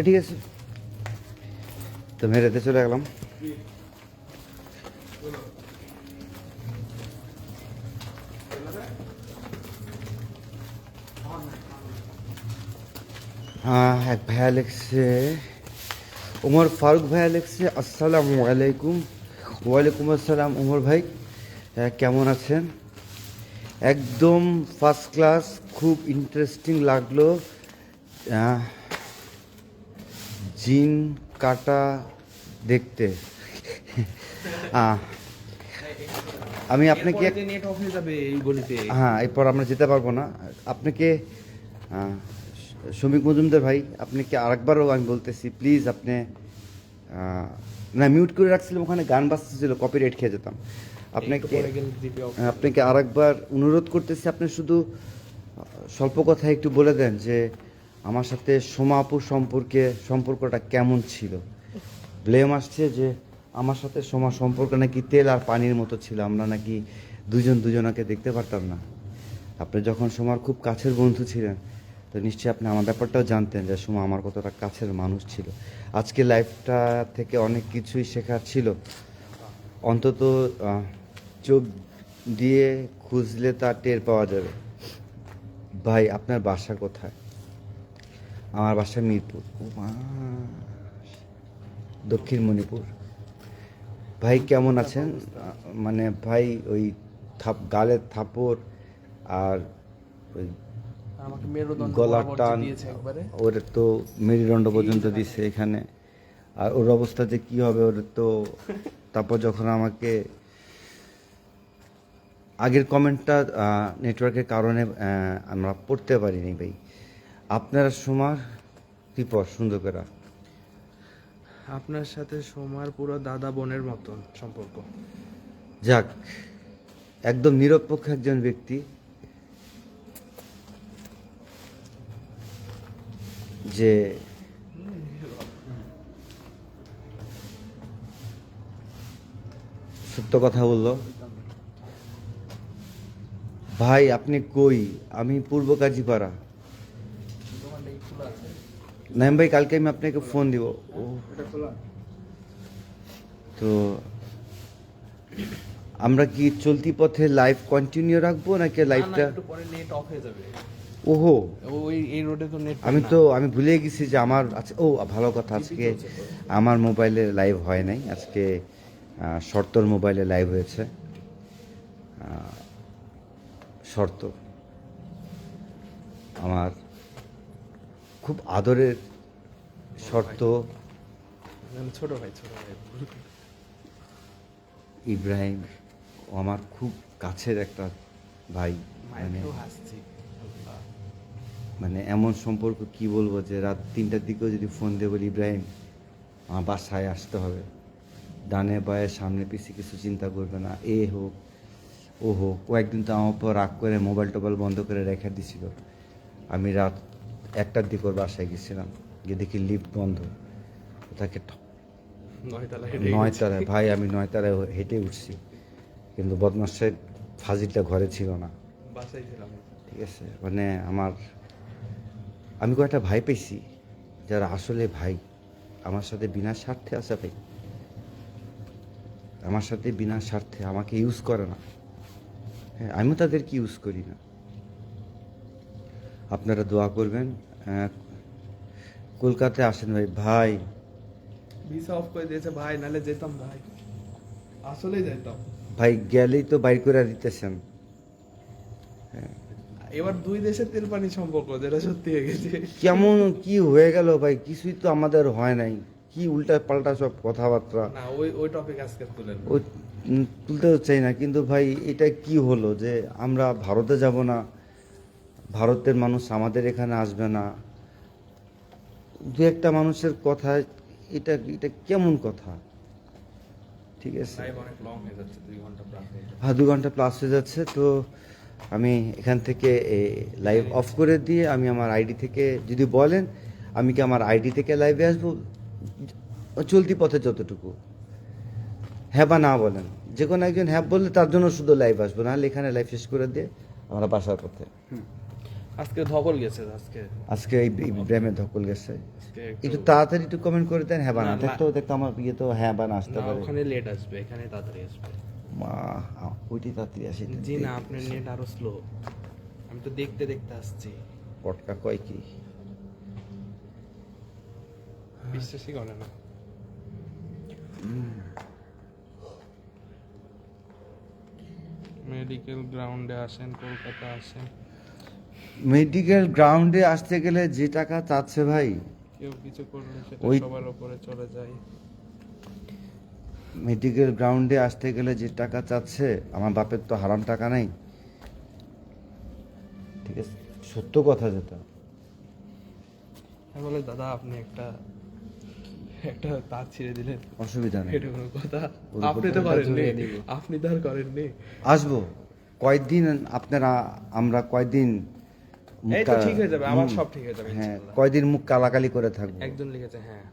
ঠিক আছে, তো মেরেতে চলে গেলাম। এক ভাইয়া লিখছে, ওমর ফারুক ভাইয়া লিখছে, আসসালামু আলাইকুম। ওয়ালাইকুম আসসালাম ওমর ভাই, কেমন আছেন? একদম ফার্স্ট ক্লাস, খুব ইন্টারেস্টিং লাগলো। জিন কাটা দেখতে। আমি আপনাকে নেট অফ হয়ে যাবে এই গলিতে। হ্যাঁ, এরপর আমরা যেতে পারবো না। আপনাকে শ্রমিক মজুমদার ভাই, আপনাকে আরেকবারও আমি বলতেছি, প্লিজ আপনি না মিউট করে রাখছিলাম, ওখানে গান বাজতেছিল, কপিরাইট খেয়ে যেতাম। আপনাকে আরেকবার অনুরোধ করতেছি, আপনি শুধু স্বল্প কথা একটু বলে দেন যে আমার সাথে সোমা আপুর সম্পর্কটা কেমন ছিল। ব্লেম আসছে যে আমার সাথে সোমা সম্পর্ক নাকি তেল আর পানির মতো ছিল, আমরা নাকি দুজনকে দেখতে পারতাম না। আপনি যখন সোমার খুব কাছের বন্ধু ছিলেন তো নিশ্চয়ই আপনি আমার ব্যাপারটাও জানতেন যে সোমা আমার কতটা কাছের মানুষ ছিল। আজকে লাইফটা থেকে অনেক কিছুই শেখার ছিল। অন্তত চোখ দিয়ে খুঁজলে তা টের পাওয়া যাবে। ভাই আপনার বাসা কোথায়? আমার বাসা মিরপুর, দক্ষিণ মণিপুর। ভাই কেমন আছেন? মানে ভাই ওই গালের থাপড় আর ওই আমাকে মেরুদণ্ড গলার বরাবর টান, দিয়েছে একবারে। ওর তো মেরুদণ্ড পর্যন্ত দিচ্ছে এখানে। আর ওর অবস্থা যে কি হবে ওর তো। তারপর যখন আমাকে আগের কমেন্টটা নেটওয়ার্কের কারণে আমরা পড়তে পারিনি ভাই। আপনারা সোমার রিপোর্ট সুন্দর করে। আপনার সাথে সোমার পুরো দাদা বোনের মতন সম্পর্ক। যাক, একদম নিরপেক্ষ একজন ব্যক্তি যে সত্য কথা বলল। ভাই আপনি কই? আমি পূর্ব কাজীপাড়া। নাইম ভাই, কালকে আমি আপনাকে ফোন দিব। তো আমরা কি চলতি পথে লাইভ কন্টিনিউ রাখবো নাকি লাইভটা? একটু পরে নেট অফ হয়ে যাবে। ওহো, ওই এই রোডে তো নেট আমি ভুলে গেছি যে আমার আচ্ছা, ও ভালো কথা, আজকে আমার মোবাইলে লাইভ হয় নাই, আজকে শর্তর মোবাইলে লাইভ হয়েছে। শর্ত আমার খুব আদরের শর্ত, ছোট ভাই ইব্রাহিম ও আমার খুব কাছের একটা ভাই। মানে এমন সম্পর্ক কি বলবো যে রাত 3টার দিকেও যদি ফোন দিয়ে বলি ইব্রাহিম আমার বাসায় আসতে হবে, ডানে বায়ে সামনে পিছিয়ে কিছু চিন্তা করবে না, এ হোক ও হোক। কয়েকদিন তো আমার উপর রাগ করে মোবাইল টোবাইল বন্ধ করে রেখে দিছিল। আমি রাত 1টার দিকে ওর বাসায় গেছিলাম, গিয়ে দেখি লিফট বন্ধ। তাকে 9 তলায়, ভাই আমি 9 তলায় হেঁটে উঠছি, কিন্তু বদমাসের ফাজিলটা ঘরে ছিল না। ঠিক আছে, মানে আমি কয়েকটা ভাই পেয়েছি যারা আসলে ভাই, আমার সাথে বিনা স্বার্থে আছে ভাই, আমার সাথে বিনা স্বার্থে আমাকে ইউজ করে না। হ্যাঁ, আমিও তাদেরকে ইউজ করি না। আপনারা দোয়া করবেন। কলকাতায় আসেন ভাই। ভাই ভিসা অফ করে দিয়েছে ভাই, নালে যেতাম ভাই, আসলেই যেতাম ভাই, গেলেই তো বাইর করে দিতেছেন। এবার দুই দেশের তেল পানি সম্পর্ক যেটা সত্যি হয়ে গেছে। কেমন কি হয়ে গেল ভাই, কিছুই তো আমাদের হয় নাই, কি উল্টা পাল্টা সব কথাবার্তা। না ওই টপিক আজকে তুলেন, ওই তুলতেও চাই না, কিন্তু ভাই এটা কি হলো যে আমরা ভারতে যাব না, ভারতের মানুষ আমাদের এখানে আসবে না, দু একটা মানুষের কথা, এটা এটা কেমন কথা? ঠিক আছে, লাইভ অনেক লং হয়ে যাচ্ছে, 2 ঘন্টা প্লাস হয়ে যাচ্ছে। হ্যাঁ 2 ঘন্টা প্লাস হয়ে যাচ্ছে। তো আমি এখান থেকে লাইভ অফ করে দিয়ে আমি আমার আইডি থেকে, যদি বলেন আমি কি আমার আইডি থেকে লাইভে আসবো, চলতি পথে যতটুকু, হ্যাঁ বা না বলেন, যে কোনো একজন হ্যাঁ বললে তার জন্য শুধু লাইভ আসবো, নাহলে এখানে লাইভ শেষ করে দিয়ে আমরা বাসার পথে। আজকে ধকল গেছে, আজকে আজকে এই ইব্রাহিমের ধকল গেছে, আজকে একটু তাড়াতাড়ি একটু কমেন্ট করে দেন, হ্যাঁ বা না। না, দেখতো দেখতো আমার বিয়ে তো হ্যাঁ বা না আসতে না, পারে। ওখানে লেট আসবে, এখানে তাড়াতাড়ি আসবে। মা, ওইটি তাড়াতাড়ি আসি। জি না, আপনার নেট আরো স্লো, আমি তো দেখতে দেখতে আসছি, পটকা কয় কি? বিশ্বাসই করে না। মেডিকেল গ্রাউন্ডে আসেন, কলকাতা আসেন। মেডিকেল গ্রাউন্ডে আসতে গেলে যে টাকা চাচ্ছে ভাই, কেউ কিছু করলে সেটা ওই- সবার উপরে চলে যায়। মেডিকেল গ্রাউন্ডে আসতে গেলে যে টাকা চাচ্ছে, আমার বাপের তো হারাম টাকা নাই। ঠিক আছে, সত্য কথা যেটা। আমি বলে দাদা আপনি একটা একটা তার ছিঁড়ে দিলেন, অসুবিধা নেই, এটা কোনো কথা? ওর আপনি তো উপর করেননি, জড়িয়ে দিব। আপনি তো আর করেননি। আসবো কয়েকদিন, আপনারা আমরা কয়দিন মুখ এই তো ঠিক হয়ে যাবে, আবার হুম, সব ঠিক হয়ে যাবে হ্যাঁ ইনশাআল্লাহ। কয়দিন মুখ কালাকালি করে থাকবো। একজন লিখেছে হ্যাঁ,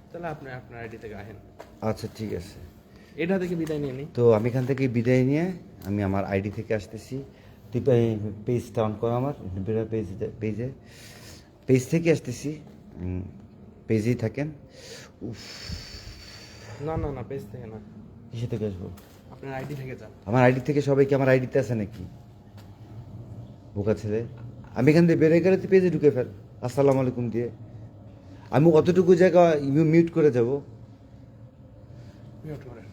তাহলে আপনি আপনার আইডি থেকে আসেন, আচ্ছা ঠিক আছে। এটা থেকে বিদায় নিয়ে নিই। তো আমি এখান থেকে বিদায় নিয়ে আমি আমার আইডি থেকে আসতেছি। তুই পেজটা অন করো, আমার পেজ থেকে আসতেছি, পেজেই থাকেন। উফ, না না না, পেজ থেকে না, কিসে থেকে আসবো? আপনার আইডি থেকে যান। আমার আইডি থেকে সবাই কি আমার আইডিতে আছে নাকি? বোকা ছেলে, আমি এখান থেকে বেরোয় গেলে তুই পেজে ঢুকে ফেল আসসালামু আলাইকুম দিয়ে। আমি অতটুকু জায়গা মিউট করে যাব। মিউট করেন।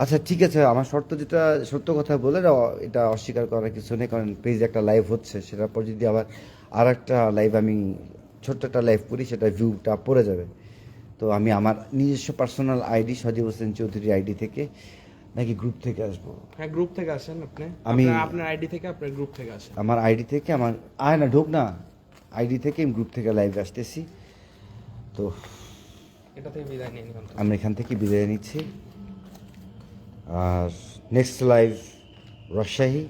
আচ্ছা ঠিক আছে, আমার শর্ত যেটা, সত্য কথা বলে এটা অস্বীকার করার কিছু নেই, কারণ পেজে একটা লাইভ হচ্ছে, সেটার পর যদি আবার আর একটা লাইভ, আমি ছোট্ট একটা লাইভ করি, সেটা ভিউটা পড়ে যাবে। তো আমি আমার নিজস্ব পার্সোনাল আইডি সজীব হোসেন চৌধুরী আইডি থেকে নাকি গ্রুপ থেকে আসবো? হ্যাঁ গ্রুপ থেকে আসেন আপনি, আমি- আপনার আইডি থেকে আপনার গ্রুপ থেকে আসেন। আমার আইডি থেকে, আমার আয় না ঢোক না, আইডি থেকে আমি গ্রুপ থেকে লাইভ আসতেছি। তো এটা থেকে বিদায় নিয়ে নিলাম। আমরা এখান থেকে বিদায় নিচ্ছি, আর নেক্সট লাইভ রাজশাহী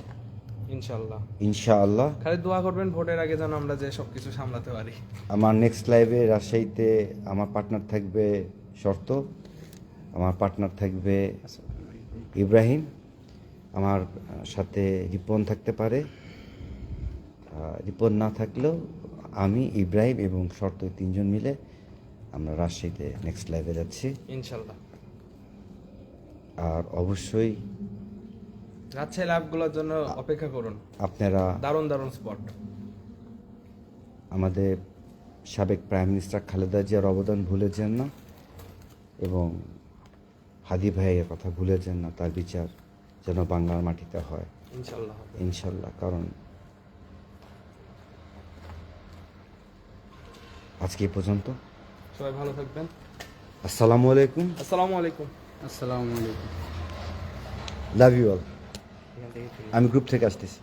ইনশাআল্লাহ। ইনশাআল্লাহ। খালি দোয়া করবেন ভোটের আগে যেন আমরা যে সবকিছু সামলাতে পারি। আমার নেক্সট লাইভে রাজশাহীতে আমার পার্টনার থাকবে শর্ত, আমার পার্টনার থাকবে ইব্রাহিম, আমার সাথে রিপন থাকতে পারে, রিপন না থাকলেও আমি, ইব্রাহিম এবং শর্ত, 3 জন মিলে আমরা রাজশাহীতে নেক্সট লাইভে যাচ্ছি। ইনশাআল্লাহ। আর অবশ্যই রাজশাহী ল্যাবগুলোর জন্য অপেক্ষা করুন, আপনারা দারুণ দারুণ স্পট। আমাদের সাবেক প্রাইম মিনিস্টার খালেদা জিয়ার অবদান ভুলে যান না, এবং হাদি ভাইয়ের কথা ভুলে যান না, তার বিচার যেন বাংলার মাটিতে হয় ইনশাআল্লাহ। ইনশাল্লাহ। কারণ আজকে এই পর্যন্ত। সবাই ভালো থাকবেন। আসসালামু আলাইকুম, আসসালামু আলাইকুম। আসসালামু আলাইকুম। Love you all. এখান থেকে আমি গ্রুপ থেকে আসতেছি।